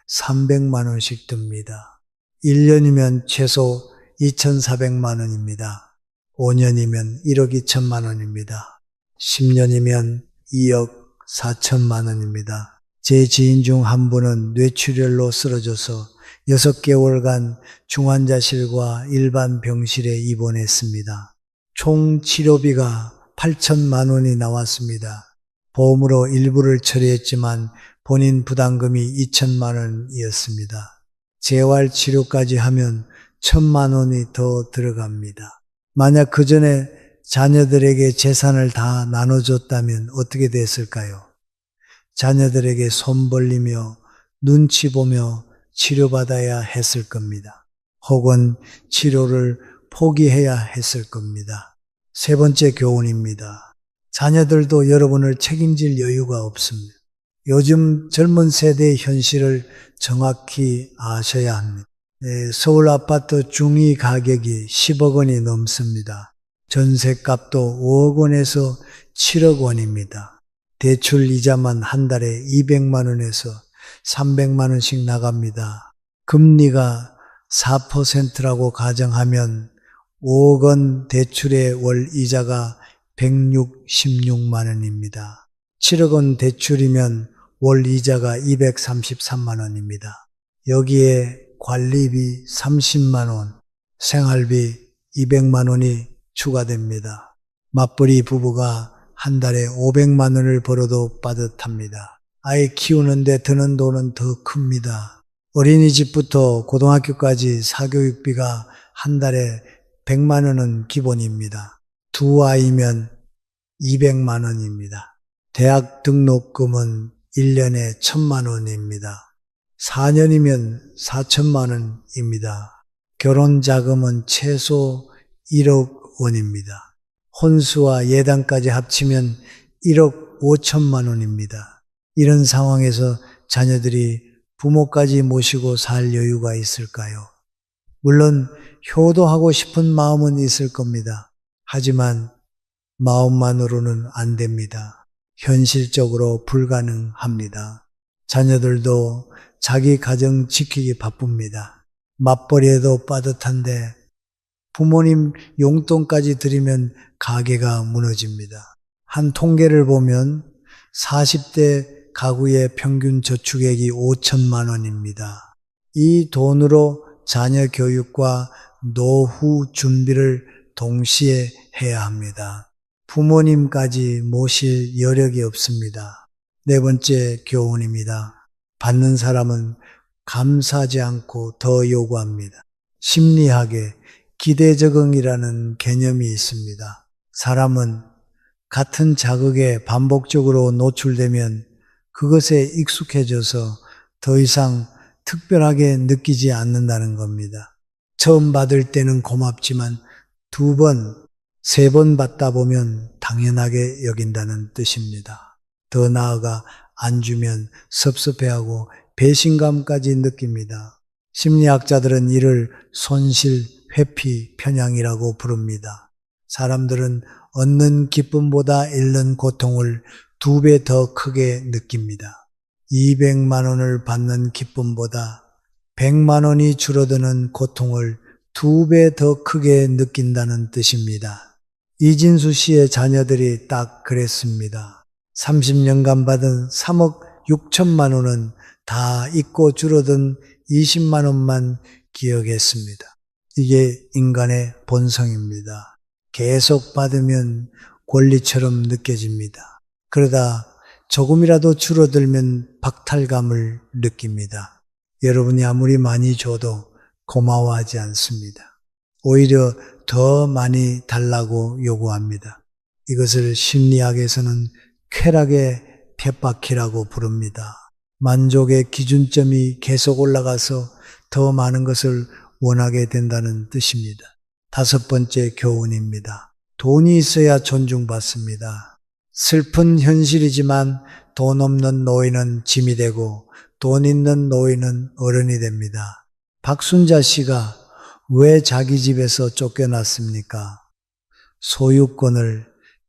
300만 원씩 듭니다. 1년이면 최소 2400만 원입니다. 5년이면 1억 2천만 원입니다. 10년이면 2억 4천만 원입니다. 제 지인 중 한 분은 뇌출혈로 쓰러져서 6개월간 중환자실과 일반 병실에 입원했습니다. 총 치료비가 8천만 원이 나왔습니다. 보험으로 일부를 처리했지만 본인 부담금이 2천만 원이었습니다. 재활치료까지 하면 1,000만 원이 더 들어갑니다. 만약 그 전에 자녀들에게 재산을 다 나눠줬다면 어떻게 됐을까요? 자녀들에게 손 벌리며 눈치 보며 치료받아야 했을 겁니다. 혹은 치료를 포기해야 했을 겁니다. 세 번째 교훈입니다. 자녀들도 여러분을 책임질 여유가 없습니다. 요즘 젊은 세대의 현실을 정확히 아셔야 합니다. 서울 아파트 중위 가격이 10억 원이 넘습니다. 전세값도 5억 원에서 7억 원입니다. 대출 이자만 한 달에 200만 원에서 300만 원씩 나갑니다. 금리가 4%라고 가정하면 5억 원 대출의 월 이자가 166만 원입니다. 7억 원 대출이면 월 이자가 233만 원입니다. 여기에 관리비 30만 원, 생활비 200만 원이 추가됩니다. 맞벌이 부부가 한 달에 500만 원을 벌어도 빠듯합니다. 아이 키우는데 드는 돈은 더 큽니다. 어린이집부터 고등학교까지 사교육비가 한 달에 100만 원은 기본입니다. 두 아이면 200만 원입니다. 대학 등록금은 1년에 1000만 원입니다. 4년이면 4천만 원입니다. 결혼 자금은 최소 1억 원입니다. 혼수와 예단까지 합치면 1억 5천만 원입니다. 이런 상황에서 자녀들이 부모까지 모시고 살 여유가 있을까요? 물론 효도하고 싶은 마음은 있을 겁니다. 하지만 마음만으로는 안 됩니다. 현실적으로 불가능합니다. 자녀들도 자기 가정 지키기 바쁩니다. 맞벌이에도 빠듯한데 부모님 용돈까지 드리면 가게가 무너집니다. 한 통계를 보면 40대 가구의 평균 저축액이 5천만 원입니다. 이 돈으로 자녀 교육과 노후 준비를 동시에 해야 합니다. 부모님까지 모실 여력이 없습니다. 네 번째 교훈입니다. 받는 사람은 감사하지 않고 더 요구합니다. 심리학에 기대 적응이라는 개념이 있습니다. 사람은 같은 자극에 반복적으로 노출되면 그것에 익숙해져서 더 이상 특별하게 느끼지 않는다는 겁니다. 처음 받을 때는 고맙지만 2번, 3번 받다 보면 당연하게 여긴다는 뜻입니다. 더 나아가 안 주면 섭섭해하고 배신감까지 느낍니다. 심리학자들은 이를 손실, 회피, 편향이라고 부릅니다. 사람들은 얻는 기쁨보다 잃는 고통을 2배 더 크게 느낍니다. 200만 원을 받는 기쁨보다 100만 원이 줄어드는 고통을 2배 더 크게 느낀다는 뜻입니다. 이진수 씨의 자녀들이 딱 그랬습니다. 30년간 받은 3억 6천만 원은 다 잊고 줄어든 20만 원만 기억했습니다. 이게 인간의 본성입니다. 계속 받으면 권리처럼 느껴집니다. 그러다 조금이라도 줄어들면 박탈감을 느낍니다. 여러분이 아무리 많이 줘도 고마워하지 않습니다. 오히려 더 많이 달라고 요구합니다. 이것을 심리학에서는 쾌락의 쳇바퀴라고 부릅니다. 만족의 기준점이 계속 올라가서 더 많은 것을 원하게 된다는 뜻입니다. 5번째 교훈입니다. 돈이 있어야 존중받습니다. 슬픈 현실이지만 돈 없는 노인은 짐이 되고 돈 있는 노인은 어른이 됩니다. 박순자 씨가 왜 자기 집에서 쫓겨났습니까? 소유권을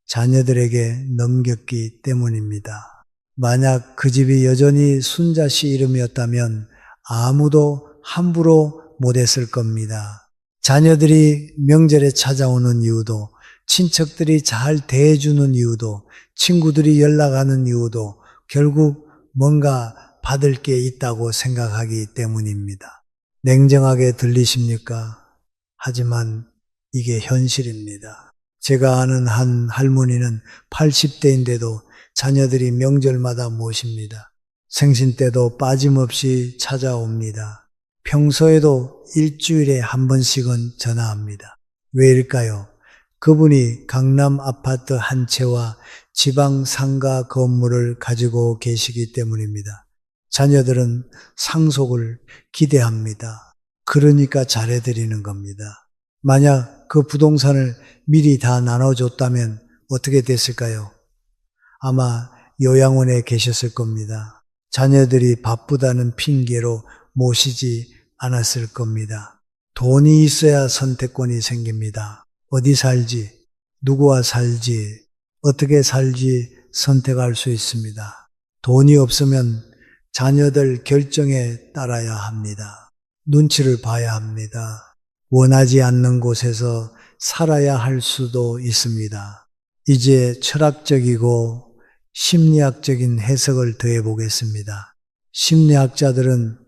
자녀들에게 넘겼기 때문입니다. 만약 그 집이 여전히 순자 씨 이름이었다면 아무도 함부로 못했을 겁니다. 자녀들이 명절에 찾아오는 이유도, 친척들이 잘 대해주는 이유도, 친구들이 연락하는 이유도 결국 뭔가 받을 게 있다고 생각하기 때문입니다. 냉정하게 들리십니까? 하지만 이게 현실입니다. 제가 아는 한 할머니는 80대인데도 자녀들이 명절마다 모십니다. 생신 때도 빠짐없이 찾아옵니다. 평소에도 일주일에 한 번씩은 전화합니다. 왜일까요? 그분이 강남 아파트 한 채와 지방 상가 건물을 가지고 계시기 때문입니다. 자녀들은 상속을 기대합니다. 그러니까 잘해드리는 겁니다. 만약 그 부동산을 미리 다 나눠줬다면 어떻게 됐을까요? 아마 요양원에 계셨을 겁니다. 자녀들이 바쁘다는 핑계로 모시지 않았을 겁니다. 돈이 있어야 선택권이 생깁니다. 어디 살지, 누구와 살지, 어떻게 살지 선택할 수 있습니다. 돈이 없으면 자녀들 결정에 따라야 합니다. 눈치를 봐야 합니다. 원하지 않는 곳에서 살아야 할 수도 있습니다. 이제 철학적이고 심리학적인 해석을 더해 보겠습니다. 심리학자들은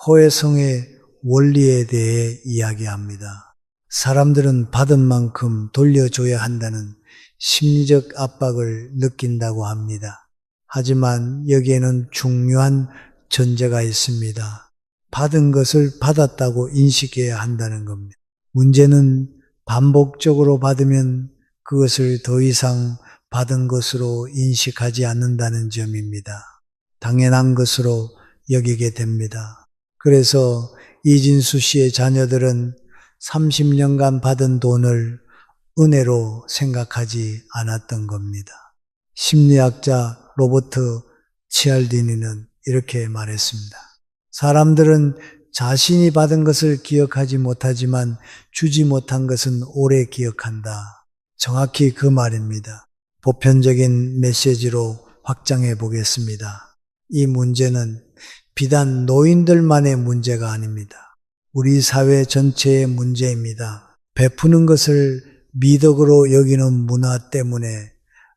호혜성의 원리에 대해 이야기합니다. 사람들은 받은 만큼 돌려줘야 한다는 심리적 압박을 느낀다고 합니다. 하지만 여기에는 중요한 전제가 있습니다. 받은 것을 받았다고 인식해야 한다는 겁니다. 문제는 반복적으로 받으면 그것을 더 이상 받은 것으로 인식하지 않는다는 점입니다. 당연한 것으로 여기게 됩니다. 그래서 이진수 씨의 자녀들은 30년간 받은 돈을 은혜로 생각하지 않았던 겁니다. 심리학자 로버트 치알디니는 이렇게 말했습니다. 사람들은 자신이 받은 것을 기억하지 못하지만 주지 못한 것은 오래 기억한다. 정확히 그 말입니다. 보편적인 메시지로 확장해 보겠습니다. 이 문제는 비단 노인들만의 문제가 아닙니다. 우리 사회 전체의 문제입니다. 베푸는 것을 미덕으로 여기는 문화 때문에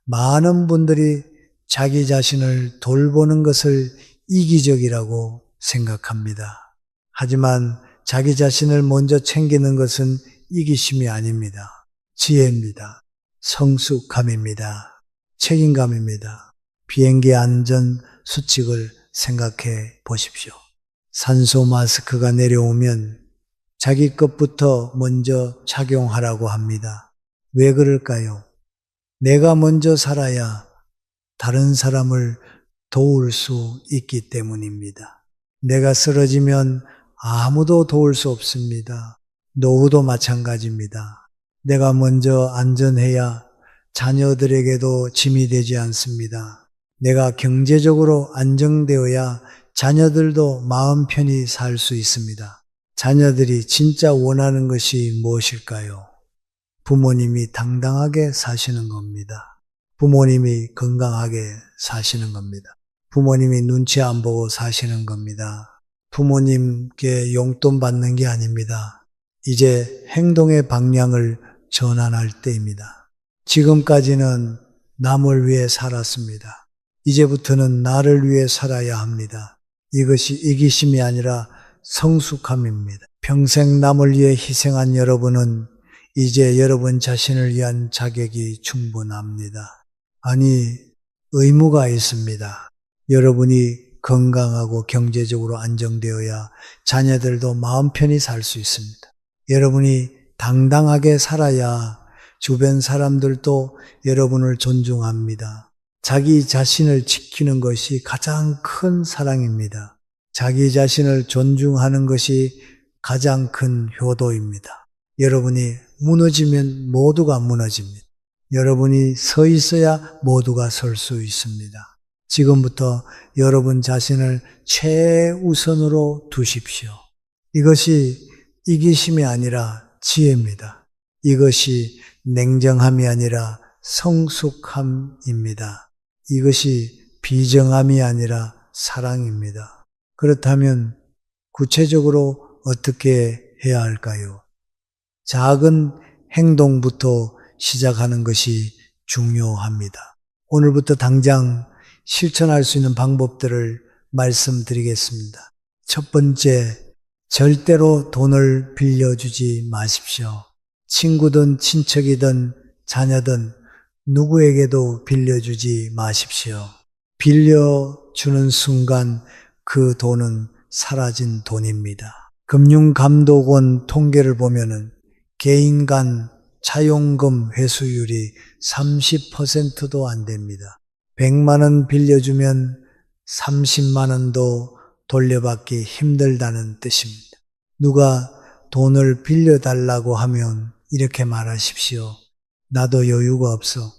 많은 분들이 자기 자신을 돌보는 것을 이기적이라고 생각합니다. 하지만 자기 자신을 먼저 챙기는 것은 이기심이 아닙니다. 지혜입니다. 성숙함입니다. 책임감입니다. 비행기 안전 수칙을 생각해 보십시오. 산소 마스크가 내려오면 자기 것부터 먼저 착용하라고 합니다. 왜 그럴까요? 내가 먼저 살아야 다른 사람을 도울 수 있기 때문입니다. 내가 쓰러지면 아무도 도울 수 없습니다. 노후도 마찬가지입니다. 내가 먼저 안전해야 자녀들에게도 짐이 되지 않습니다. 내가 경제적으로 안정되어야 자녀들도 마음 편히 살 수 있습니다. 자녀들이 진짜 원하는 것이 무엇일까요? 부모님이 당당하게 사시는 겁니다. 부모님이 건강하게 사시는 겁니다. 부모님이 눈치 안 보고 사시는 겁니다. 부모님께 용돈 받는 게 아닙니다. 이제 행동의 방향을 전환할 때입니다. 지금까지는 남을 위해 살았습니다. 이제부터는 나를 위해 살아야 합니다. 이것이 이기심이 아니라 성숙함입니다. 평생 남을 위해 희생한 여러분은 이제 여러분 자신을 위한 자격이 충분합니다. 아니, 의무가 있습니다. 여러분이 건강하고 경제적으로 안정되어야 자녀들도 마음 편히 살 수 있습니다. 여러분이 당당하게 살아야 주변 사람들도 여러분을 존중합니다. 자기 자신을 지키는 것이 가장 큰 사랑입니다. 자기 자신을 존중하는 것이 가장 큰 효도입니다. 여러분이 무너지면 모두가 무너집니다. 여러분이 서 있어야 모두가 설 수 있습니다. 지금부터 여러분 자신을 최우선으로 두십시오. 이것이 이기심이 아니라 지혜입니다. 이것이 냉정함이 아니라 성숙함입니다. 이것이 비정함이 아니라 사랑입니다. 그렇다면 구체적으로 어떻게 해야 할까요? 작은 행동부터 시작하는 것이 중요합니다. 오늘부터 당장 실천할 수 있는 방법들을 말씀드리겠습니다. 첫 번째, 절대로 돈을 빌려주지 마십시오. 친구든 친척이든 자녀든 누구에게도 빌려주지 마십시오. 빌려주는 순간 그 돈은 사라진 돈입니다. 금융감독원 통계를 보면은 개인 간 차용금 회수율이 30%도 안 됩니다. 100만 원 빌려주면 30만 원도 돌려받기 힘들다는 뜻입니다. 누가 돈을 빌려달라고 하면 이렇게 말하십시오. 나도 여유가 없어.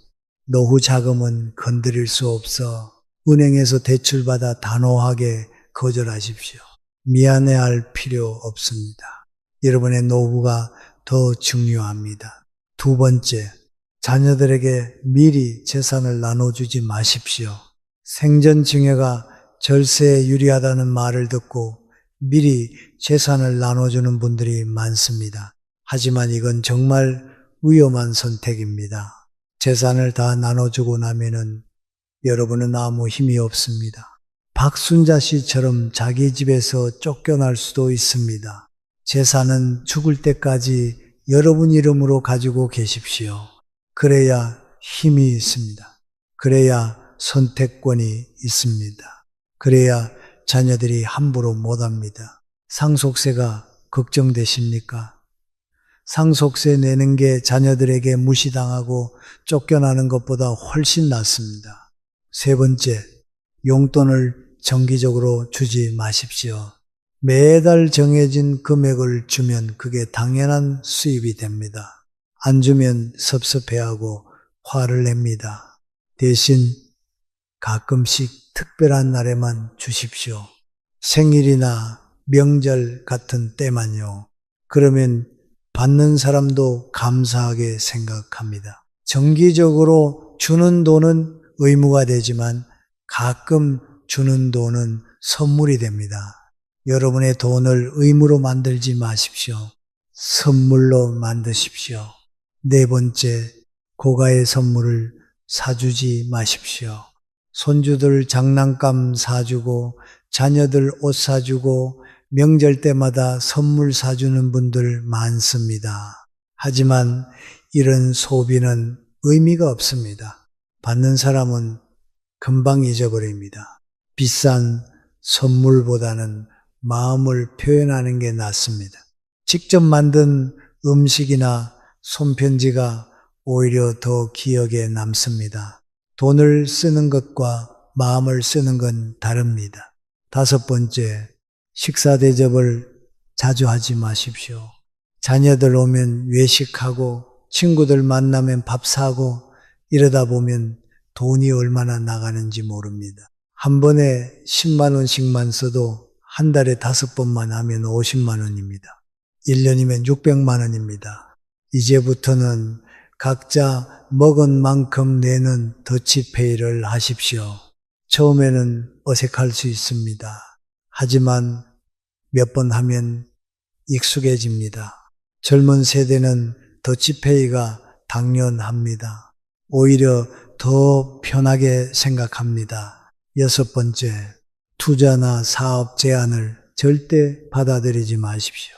노후 자금은 건드릴 수 없어. 은행에서 대출받아 단호하게 거절하십시오. 미안해할 필요 없습니다. 여러분의 노후가 더 중요합니다. 두 번째, 자녀들에게 미리 재산을 나눠주지 마십시오. 생전증여가 절세에 유리하다는 말을 듣고 미리 재산을 나눠주는 분들이 많습니다. 하지만 이건 정말 위험한 선택입니다. 재산을 다 나눠주고 나면은 여러분은 아무 힘이 없습니다. 박순자 씨처럼 자기 집에서 쫓겨날 수도 있습니다. 재산은 죽을 때까지 여러분 이름으로 가지고 계십시오. 그래야 힘이 있습니다. 그래야 선택권이 있습니다. 그래야 자녀들이 함부로 못합니다. 상속세가 걱정되십니까? 상속세 내는 게 자녀들에게 무시당하고 쫓겨나는 것보다 훨씬 낫습니다. 세 번째, 용돈을 정기적으로 주지 마십시오. 매달 정해진 금액을 주면 그게 당연한 수입이 됩니다. 안 주면 섭섭해하고 화를 냅니다. 대신 가끔씩 특별한 날에만 주십시오. 생일이나 명절 같은 때만요. 그러면 받는 사람도 감사하게 생각합니다. 정기적으로 주는 돈은 의무가 되지만 가끔 주는 돈은 선물이 됩니다. 여러분의 돈을 의무로 만들지 마십시오. 선물로 만드십시오. 네 번째, 고가의 선물을 사주지 마십시오. 손주들 장난감 사주고 자녀들 옷 사주고 명절 때마다 선물 사주는 분들 많습니다. 하지만 이런 소비는 의미가 없습니다. 받는 사람은 금방 잊어버립니다. 비싼 선물보다는 마음을 표현하는 게 낫습니다. 직접 만든 음식이나 손편지가 오히려 더 기억에 남습니다. 돈을 쓰는 것과 마음을 쓰는 건 다릅니다. 다섯 번째, 식사 대접을 자주 하지 마십시오. 자녀들 오면 외식하고 친구들 만나면 밥 사고 이러다 보면 돈이 얼마나 나가는지 모릅니다. 한 번에 10만 원씩만 써도 한 달에 5번만 하면 50만 원입니다. 1년이면 600만 원입니다. 이제부터는 각자 먹은 만큼 내는 더치페이를 하십시오. 처음에는 어색할 수 있습니다. 하지만 몇 번 하면 익숙해집니다. 젊은 세대는 더치페이가 당연합니다. 오히려 더 편하게 생각합니다. 여섯 번째, 투자나 사업 제안을 절대 받아들이지 마십시오.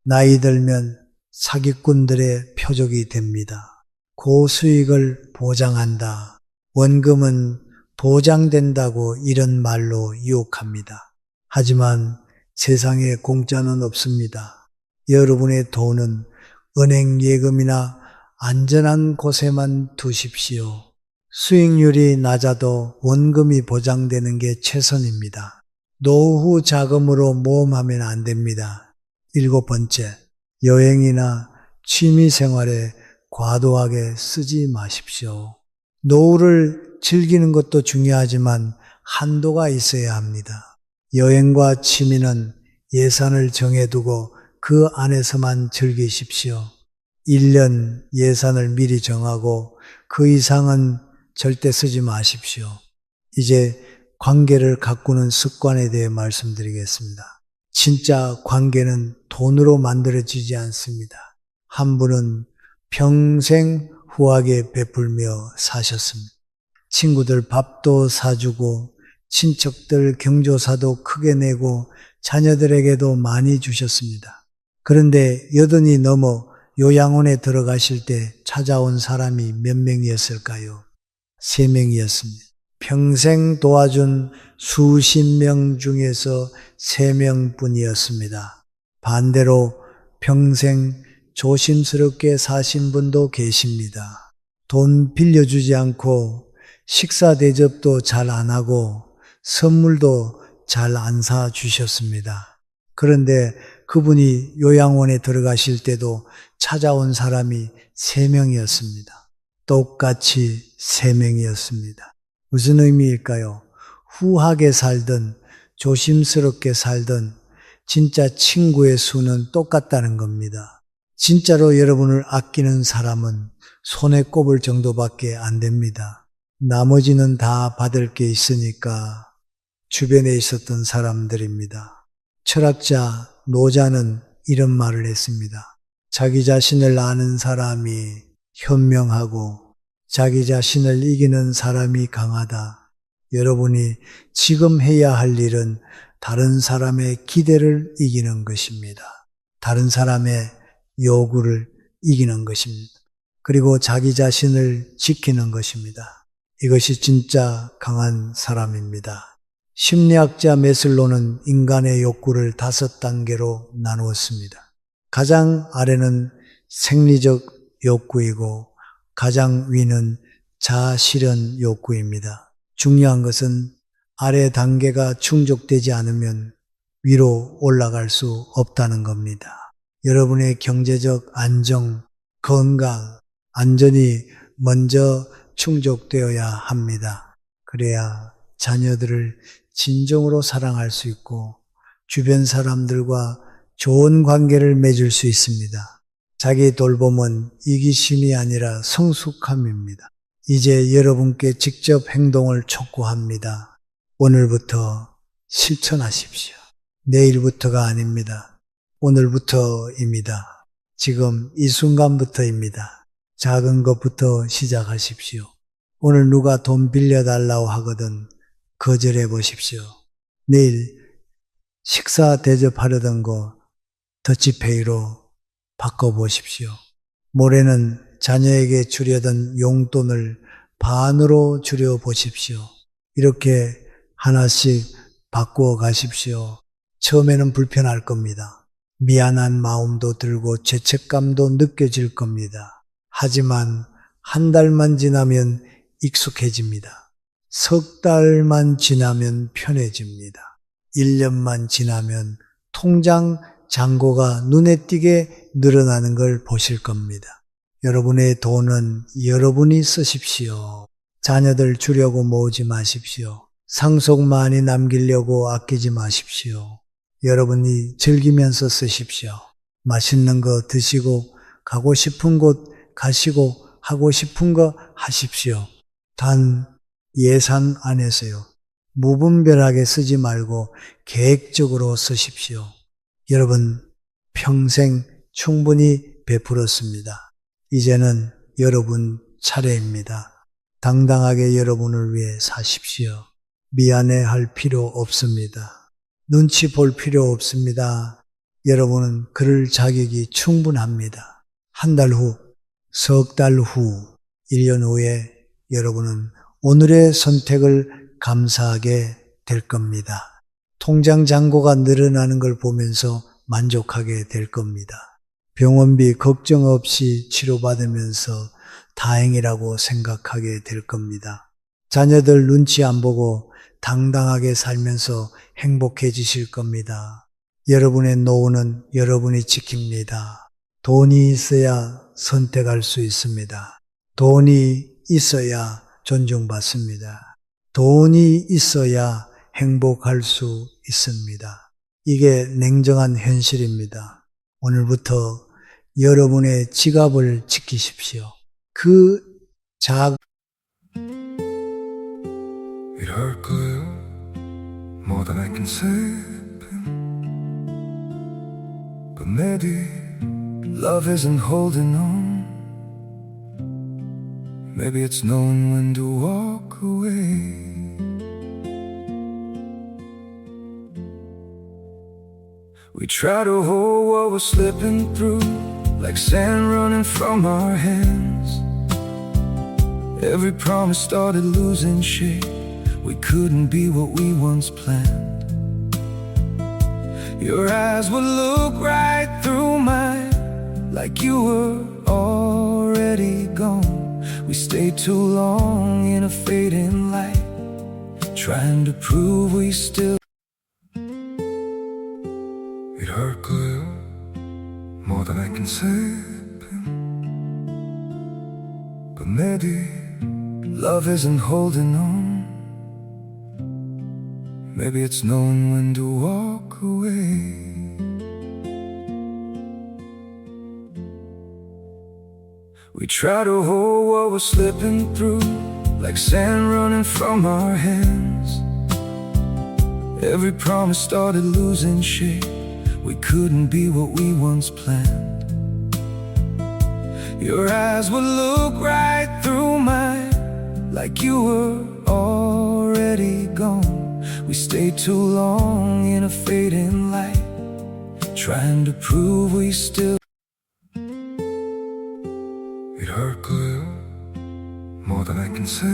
나이 들면 사기꾼들의 표적이 됩니다. 고수익을 보장한다. 원금은 보장된다고 이런 말로 유혹합니다. 하지만 세상에 공짜는 없습니다. 여러분의 돈은 은행 예금이나 안전한 곳에만 두십시오. 수익률이 낮아도 원금이 보장되는 게 최선입니다. 노후 자금으로 모험하면 안 됩니다. 일곱 번째, 여행이나 취미 생활에 과도하게 쓰지 마십시오. 노후를 즐기는 것도 중요하지만 한도가 있어야 합니다. 여행과 취미는 예산을 정해두고 그 안에서만 즐기십시오. 1년 예산을 미리 정하고 그 이상은 절대 쓰지 마십시오. 이제 관계를 가꾸는 습관에 대해 말씀드리겠습니다. 진짜 관계는 돈으로 만들어지지 않습니다. 한 분은 평생 후하게 베풀며 사셨습니다. 친구들 밥도 사주고 친척들 경조사도 크게 내고 자녀들에게도 많이 주셨습니다. 그런데 80이 넘어 요양원에 들어가실 때 찾아온 사람이 몇 명이었을까요? 3명이었습니다. 평생 도와준 수십 명 중에서 3명뿐이었습니다. 반대로 평생 조심스럽게 사신 분도 계십니다. 돈 빌려주지 않고 식사 대접도 잘 안 하고 선물도 잘 안 사주셨습니다. 그런데 그분이 요양원에 들어가실 때도 찾아온 사람이 3명이었습니다. 똑같이 3명이었습니다. 무슨 의미일까요? 후하게 살든 조심스럽게 살든 진짜 친구의 수는 똑같다는 겁니다. 진짜로 여러분을 아끼는 사람은 손에 꼽을 정도밖에 안 됩니다. 나머지는 다 받을 게 있으니까 주변에 있었던 사람들입니다. 철학자 노자는 이런 말을 했습니다. 자기 자신을 아는 사람이 현명하고 자기 자신을 이기는 사람이 강하다. 여러분이 지금 해야 할 일은 다른 사람의 기대를 이기는 것입니다. 다른 사람의 요구를 이기는 것입니다. 그리고 자기 자신을 지키는 것입니다. 이것이 진짜 강한 사람입니다. 심리학자 메슬로는 인간의 욕구를 5단계로 나누었습니다. 가장 아래는 생리적 욕구이고 가장 위는 자아실현 욕구입니다. 중요한 것은 아래 단계가 충족되지 않으면 위로 올라갈 수 없다는 겁니다. 여러분의 경제적 안정, 건강, 안전이 먼저 충족되어야 합니다. 그래야 자녀들을 진정으로 사랑할 수 있고 주변 사람들과 좋은 관계를 맺을 수 있습니다. 자기 돌봄은 이기심이 아니라 성숙함입니다. 이제 여러분께 직접 행동을 촉구합니다. 오늘부터 실천하십시오. 내일부터가 아닙니다. 오늘부터입니다. 지금 이 순간부터입니다. 작은 것부터 시작하십시오. 오늘 누가 돈 빌려달라고 하거든 거절해 보십시오. 내일 식사 대접하려던 거 더치페이로 바꿔보십시오. 모레는 자녀에게 주려던 용돈을 반으로 줄여보십시오. 이렇게 하나씩 바꾸어 가십시오. 처음에는 불편할 겁니다. 미안한 마음도 들고 죄책감도 느껴질 겁니다. 하지만 한 달만 지나면 익숙해집니다. 석 달만 지나면 편해집니다. 1년만 지나면 통장 잔고가 눈에 띄게 늘어나는 걸 보실 겁니다. 여러분의 돈은 여러분이 쓰십시오. 자녀들 주려고 모으지 마십시오. 상속 많이 남기려고 아끼지 마십시오. 여러분이 즐기면서 쓰십시오. 맛있는 거 드시고 가고 싶은 곳 가시고 하고 싶은 거 하십시오. 단 예산 안에서요. 무분별하게 쓰지 말고 계획적으로 쓰십시오. 여러분 평생 충분히 베풀었습니다. 이제는 여러분 차례입니다. 당당하게 여러분을 위해 사십시오. 미안해할 필요 없습니다. 눈치 볼 필요 없습니다. 여러분은 그럴 자격이 충분합니다. 한 달 후, 석 달 후, 1년 후에 여러분은 오늘의 선택을 감사하게 될 겁니다. 통장 잔고가 늘어나는 걸 보면서 만족하게 될 겁니다. 병원비 걱정 없이 치료받으면서 다행이라고 생각하게 될 겁니다. 자녀들 눈치 안 보고 당당하게 살면서 행복해지실 겁니다. 여러분의 노후는 여러분이 지킵니다. 돈이 있어야 선택할 수 있습니다. 돈이 있어야 존중받습니다. 돈이 있어야 행복할 수 있습니다. 이게 냉정한 현실입니다. 오늘부터 여러분의 지갑을 지키십시오. 그 작은 It hurt good, more than I can say. But maybe love isn't holding on. Maybe it's knowing when to walk away. We try to hold what we're slipping through, like sand running from our hands. Every promise started losing shape. We couldn't be what we once planned. Your eyes would look right through mine, like you were already gone. We stayed too long in a fading light, trying to prove we still. It hurt good, more than I can say. But maybe love isn't holding on. Maybe it's knowing when to walk away. We try to hold what we're slipping through, like sand running from our hands. Every promise started losing shape. We couldn't be what we once planned. Your eyes would look right through mine, like you were already already gone. We stayed too long in a fading light, trying to prove we still. 이럴 거예요. More than I can say.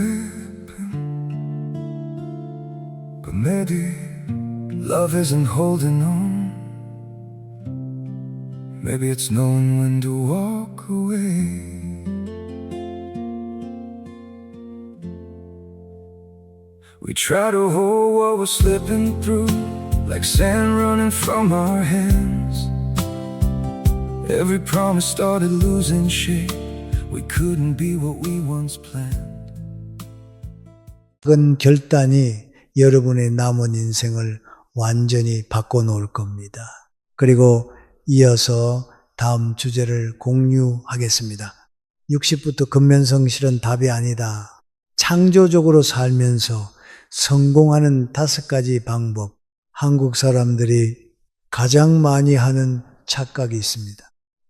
But maybe love isn't holding on. Maybe it's knowing when to walk away. We try to hold what we're slipping through, like sand running from our hands. Every promise started losing shape. We couldn't be what we once planned. 작은 결단이 여러분의 남은 인생을 완전히 바꿔놓을 겁니다. 그리고 이어서 다음 주제를 공유하겠습니다. 60부터 근면성실은 답이 아니다. 창조적으로 살면서 성공하는 5가지 방법. 한국 사람들이 가장 많이 하는 착각이 있습니다.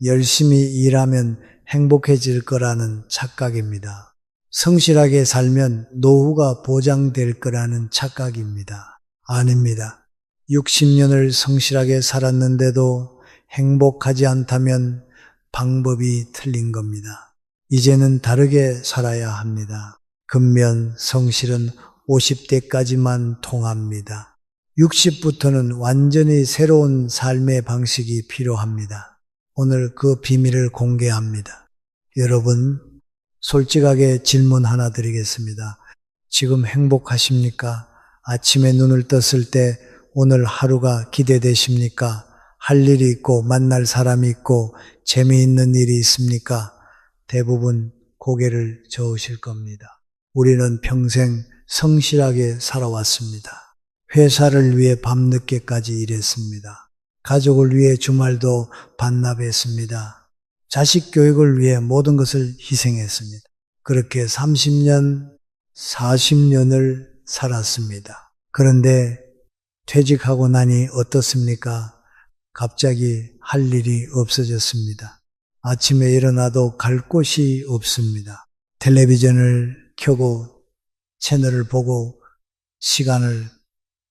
열심히 일하면 행복해질 거라는 착각입니다. 성실하게 살면 노후가 보장될 거라는 착각입니다. 아닙니다. 60년을 성실하게 살았는데도 행복하지 않다면 방법이 틀린 겁니다. 이제는 다르게 살아야 합니다. 근면 성실은 50대까지만 통합니다. 60부터는 완전히 새로운 삶의 방식이 필요합니다. 오늘 그 비밀을 공개합니다. 여러분, 솔직하게 질문 하나 드리겠습니다. 지금 행복하십니까? 아침에 눈을 떴을 때 오늘 하루가 기대되십니까? 할 일이 있고 만날 사람이 있고 재미있는 일이 있습니까? 대부분 고개를 저으실 겁니다. 우리는 평생 성실하게 살아왔습니다. 회사를 위해 밤늦게까지 일했습니다. 가족을 위해 주말도 반납했습니다. 자식 교육을 위해 모든 것을 희생했습니다. 그렇게 30년, 40년을 살았습니다. 그런데 퇴직하고 나니 어떻습니까? 갑자기 할 일이 없어졌습니다. 아침에 일어나도 갈 곳이 없습니다. 텔레비전을 켜고 채널을 보고 시간을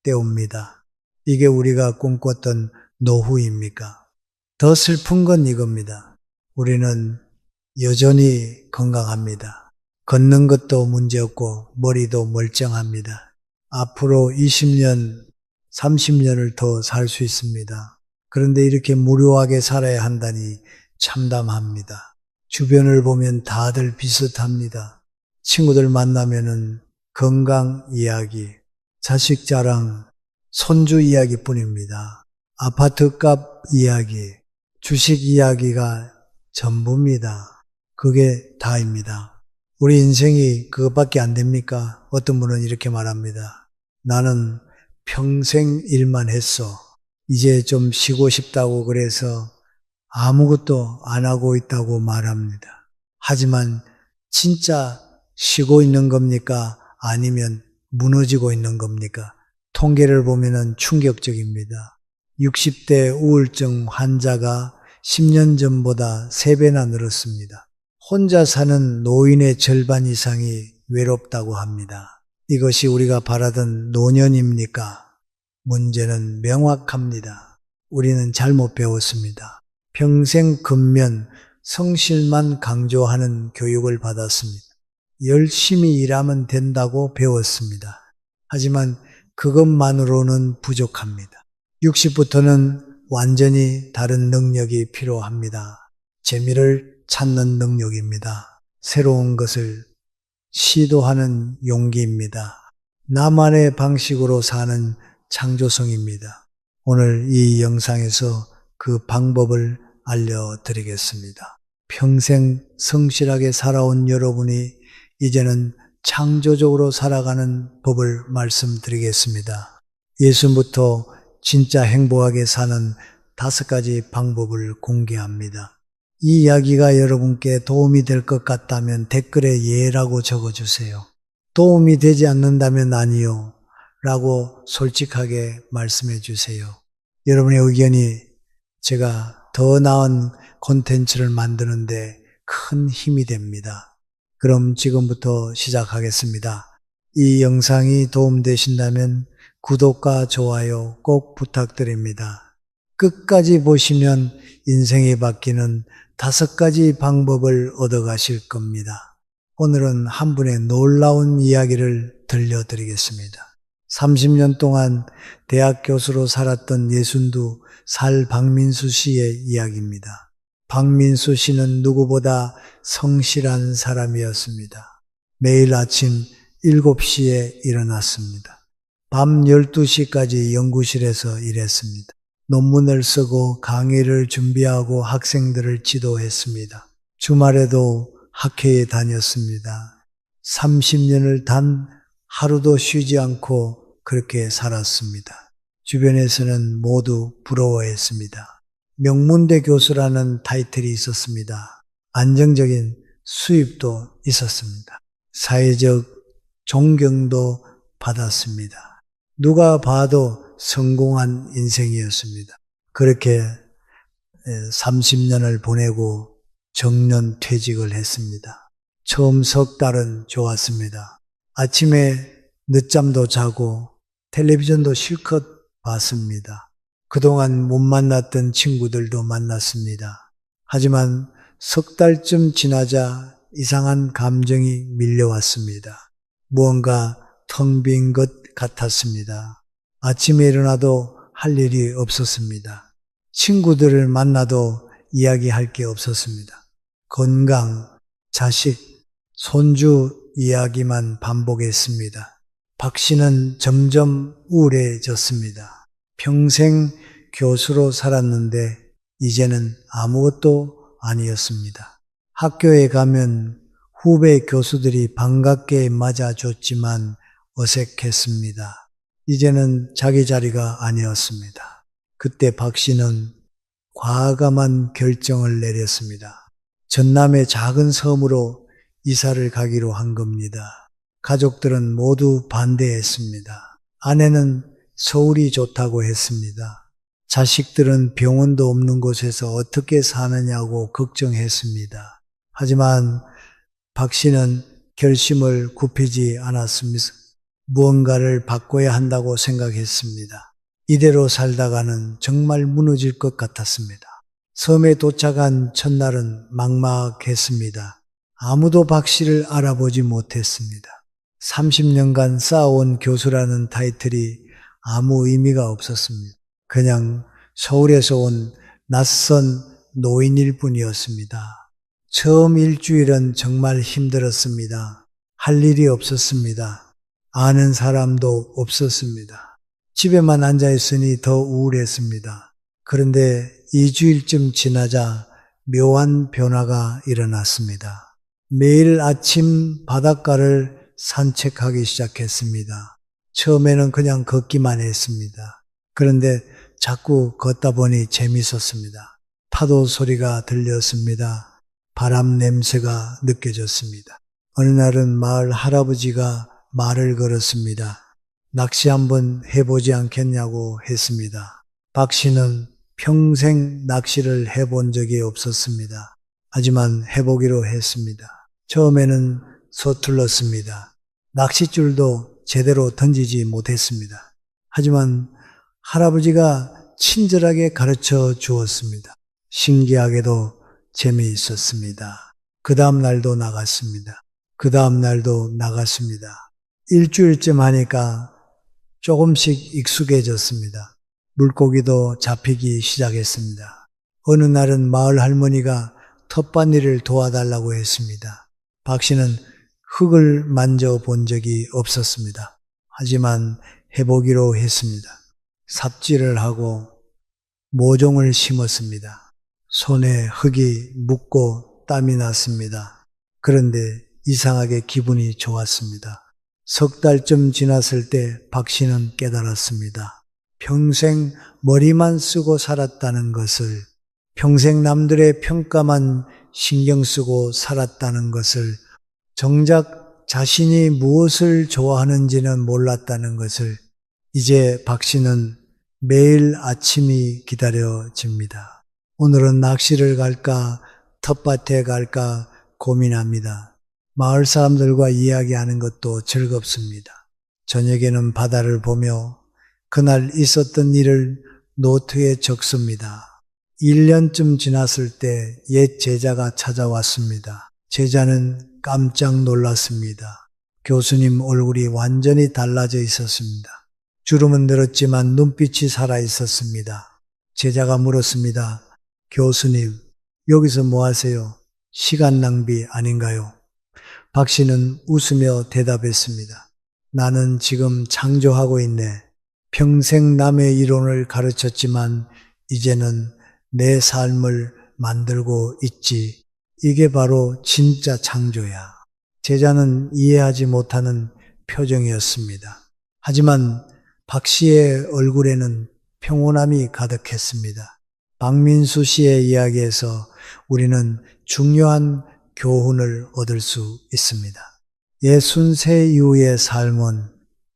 때웁니다. 이게 우리가 꿈꿨던 노후입니까? 더 슬픈 건 이겁니다. 우리는 여전히 건강합니다. 걷는 것도 문제없고 머리도 멀쩡합니다. 앞으로 20년, 30년을 더 살 수 있습니다. 그런데 이렇게 무료하게 살아야 한다니 참담합니다. 주변을 보면 다들 비슷합니다. 친구들 만나면은 건강 이야기, 자식 자랑, 손주 이야기뿐입니다. 아파트 값 이야기, 주식 이야기가 전부입니다. 그게 다입니다. 우리 인생이 그것밖에 안 됩니까? 어떤 분은 이렇게 말합니다. 나는 평생 일만 했어. 이제 좀 쉬고 싶다고 그래서 아무것도 안 하고 있다고 말합니다. 하지만 진짜 쉬고 있는 겁니까? 아니면 무너지고 있는 겁니까? 통계를 보면은 충격적입니다. 60대 우울증 환자가 10년 전보다 3배나 늘었습니다. 혼자 사는 노인의 절반 이상이 외롭다고 합니다. 이것이 우리가 바라던 노년입니까? 문제는 명확합니다. 우리는 잘못 배웠습니다. 평생 근면, 성실만 강조하는 교육을 받았습니다. 열심히 일하면 된다고 배웠습니다. 하지만 그것만으로는 부족합니다. 60부터는 완전히 다른 능력이 필요합니다. 재미를 찾는 능력입니다. 새로운 것을 시도하는 용기입니다. 나만의 방식으로 사는 창조성입니다. 오늘 이 영상에서 그 방법을 알려드리겠습니다. 평생 성실하게 살아온 여러분이 이제는 창조적으로 살아가는 법을 말씀드리겠습니다. 예수부터 진짜 행복하게 사는 5가지 방법을 공개합니다. 이 이야기가 여러분께 도움이 될 것 같다면 댓글에 예라고 적어주세요. 도움이 되지 않는다면 아니요 라고 솔직하게 말씀해 주세요. 여러분의 의견이 제가 더 나은 콘텐츠를 만드는데 큰 힘이 됩니다. 그럼 지금부터 시작하겠습니다. 이 영상이 도움되신다면 구독과 좋아요 꼭 부탁드립니다. 끝까지 보시면 인생이 바뀌는 5가지 방법을 얻어가실 겁니다. 오늘은 한 분의 놀라운 이야기를 들려드리겠습니다. 30년 동안 대학 교수로 살았던 예순두 살 박민수 씨의 이야기입니다. 박민수 씨는 누구보다 성실한 사람이었습니다. 매일 아침 7시에 일어났습니다. 밤 12시까지 연구실에서 일했습니다. 논문을 쓰고 강의를 준비하고 학생들을 지도했습니다. 주말에도 학회에 다녔습니다. 30년을 단 하루도 쉬지 않고 그렇게 살았습니다. 주변에서는 모두 부러워했습니다. 명문대 교수라는 타이틀이 있었습니다. 안정적인 수입도 있었습니다. 사회적 존경도 받았습니다. 누가 봐도 성공한 인생이었습니다. 그렇게 30년을 보내고 정년 퇴직을 했습니다. 처음 석 달은 좋았습니다. 아침에 늦잠도 자고 텔레비전도 실컷 봤습니다. 그동안 못 만났던 친구들도 만났습니다. 하지만 석 달쯤 지나자 이상한 감정이 밀려왔습니다. 무언가 텅 빈 것 같았습니다. 아침에 일어나도 할 일이 없었습니다. 친구들을 만나도 이야기할 게 없었습니다. 건강, 자식, 손주 이야기만 반복했습니다. 박 씨는 점점 우울해졌습니다. 평생 교수로 살았는데 이제는 아무것도 아니었습니다. 학교에 가면 후배 교수들이 반갑게 맞아줬지만 어색했습니다. 이제는 자기 자리가 아니었습니다. 그때 박 씨는 과감한 결정을 내렸습니다. 전남의 작은 섬으로 이사를 가기로 한 겁니다. 가족들은 모두 반대했습니다. 아내는 서울이 좋다고 했습니다. 자식들은 병원도 없는 곳에서 어떻게 사느냐고 걱정했습니다. 하지만 박 씨는 결심을 굽히지 않았습니다. 무언가를 바꿔야 한다고 생각했습니다. 이대로 살다가는 정말 무너질 것 같았습니다. 섬에 도착한 첫날은 막막했습니다. 아무도 박 씨를 알아보지 못했습니다. 30년간 쌓아온 교수라는 타이틀이 아무 의미가 없었습니다. 그냥 서울에서 온 낯선 노인일 뿐이었습니다. 처음 일주일은 정말 힘들었습니다. 할 일이 없었습니다. 아는 사람도 없었습니다. 집에만 앉아있으니 더 우울했습니다. 그런데 2주일쯤 지나자 묘한 변화가 일어났습니다. 매일 아침 바닷가를 산책하기 시작했습니다. 처음에는 그냥 걷기만 했습니다. 그런데 자꾸 걷다 보니 재밌었습니다. 파도 소리가 들렸습니다. 바람 냄새가 느껴졌습니다. 어느 날은 마을 할아버지가 말을 걸었습니다. 낚시 한번 해보지 않겠냐고 했습니다. 박 씨는 평생 낚시를 해본 적이 없었습니다. 하지만 해보기로 했습니다. 처음에는 서툴렀습니다. 낚싯줄도 제대로 던지지 못했습니다. 하지만 할아버지가 친절하게 가르쳐 주었습니다. 신기하게도 재미있었습니다. 그 다음 날도 나갔습니다. 그 다음 날도 나갔습니다. 일주일쯤 하니까 조금씩 익숙해졌습니다. 물고기도 잡히기 시작했습니다. 어느 날은 마을 할머니가 텃밭일을 도와달라고 했습니다. 박 씨는 흙을 만져본 적이 없었습니다. 하지만 해보기로 했습니다. 삽질을 하고 모종을 심었습니다. 손에 흙이 묻고 땀이 났습니다. 그런데 이상하게 기분이 좋았습니다. 석 달쯤 지났을 때 박 씨는 깨달았습니다. 평생 머리만 쓰고 살았다는 것을, 평생 남들의 평가만 신경 쓰고 살았다는 것을, 정작 자신이 무엇을 좋아하는지는 몰랐다는 것을 이제 박 씨는 매일 아침이 기다려집니다. 오늘은 낚시를 갈까 텃밭에 갈까 고민합니다. 마을 사람들과 이야기하는 것도 즐겁습니다. 저녁에는 바다를 보며 그날 있었던 일을 노트에 적습니다. 1년쯤 지났을 때 옛 제자가 찾아왔습니다. 제자는 깜짝 놀랐습니다. 교수님 얼굴이 완전히 달라져 있었습니다. 주름은 늘었지만 눈빛이 살아 있었습니다. 제자가 물었습니다. 교수님, 여기서 뭐 하세요? 시간 낭비 아닌가요? 박 씨는 웃으며 대답했습니다. 나는 지금 창조하고 있네. 평생 남의 이론을 가르쳤지만 이제는 내 삶을 만들고 있지. 이게 바로 진짜 창조야. 제자는 이해하지 못하는 표정이었습니다. 하지만 박 씨의 얼굴에는 평온함이 가득했습니다. 박민수 씨의 이야기에서 우리는 중요한 교훈을 얻을 수 있습니다. 60세 이후의 삶은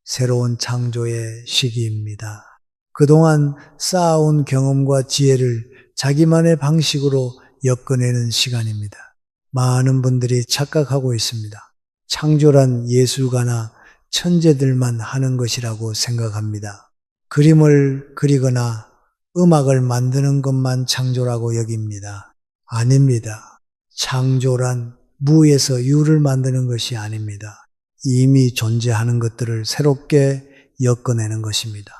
새로운 창조의 시기입니다. 그동안 쌓아온 경험과 지혜를 자기만의 방식으로 엮어내는 시간입니다. 많은 분들이 착각하고 있습니다. 창조란 예술가나 천재들만 하는 것이라고 생각합니다. 그림을 그리거나 음악을 만드는 것만 창조라고 여깁니다. 아닙니다. 창조란 무에서 유를 만드는 것이 아닙니다. 이미 존재하는 것들을 새롭게 엮어내는 것입니다.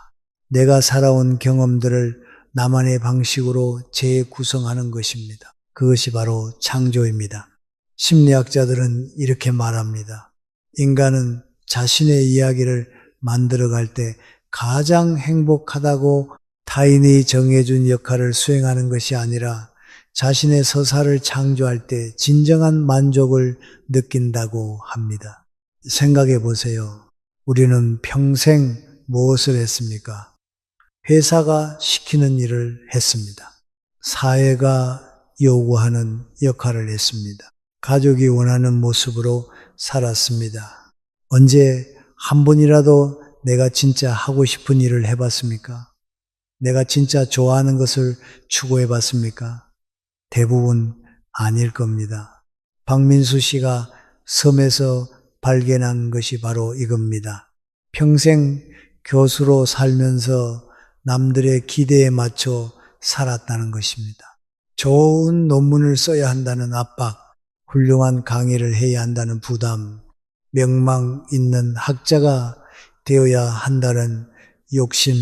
내가 살아온 경험들을 나만의 방식으로 재구성하는 것입니다. 그것이 바로 창조입니다. 심리학자들은 이렇게 말합니다. 인간은 자신의 이야기를 만들어갈 때 가장 행복하다고 타인이 정해준 역할을 수행하는 것이 아니라 자신의 서사를 창조할 때 진정한 만족을 느낀다고 합니다. 생각해 보세요. 우리는 평생 무엇을 했습니까? 회사가 시키는 일을 했습니다. 사회가 요구하는 역할을 했습니다. 가족이 원하는 모습으로 살았습니다. 언제 한 번이라도 내가 진짜 하고 싶은 일을 해봤습니까? 내가 진짜 좋아하는 것을 추구해봤습니까? 대부분 아닐 겁니다. 박민수 씨가 섬에서 발견한 것이 바로 이겁니다. 평생 교수로 살면서 남들의 기대에 맞춰 살았다는 것입니다. 좋은 논문을 써야 한다는 압박, 훌륭한 강의를 해야 한다는 부담, 명망 있는 학자가 되어야 한다는 욕심,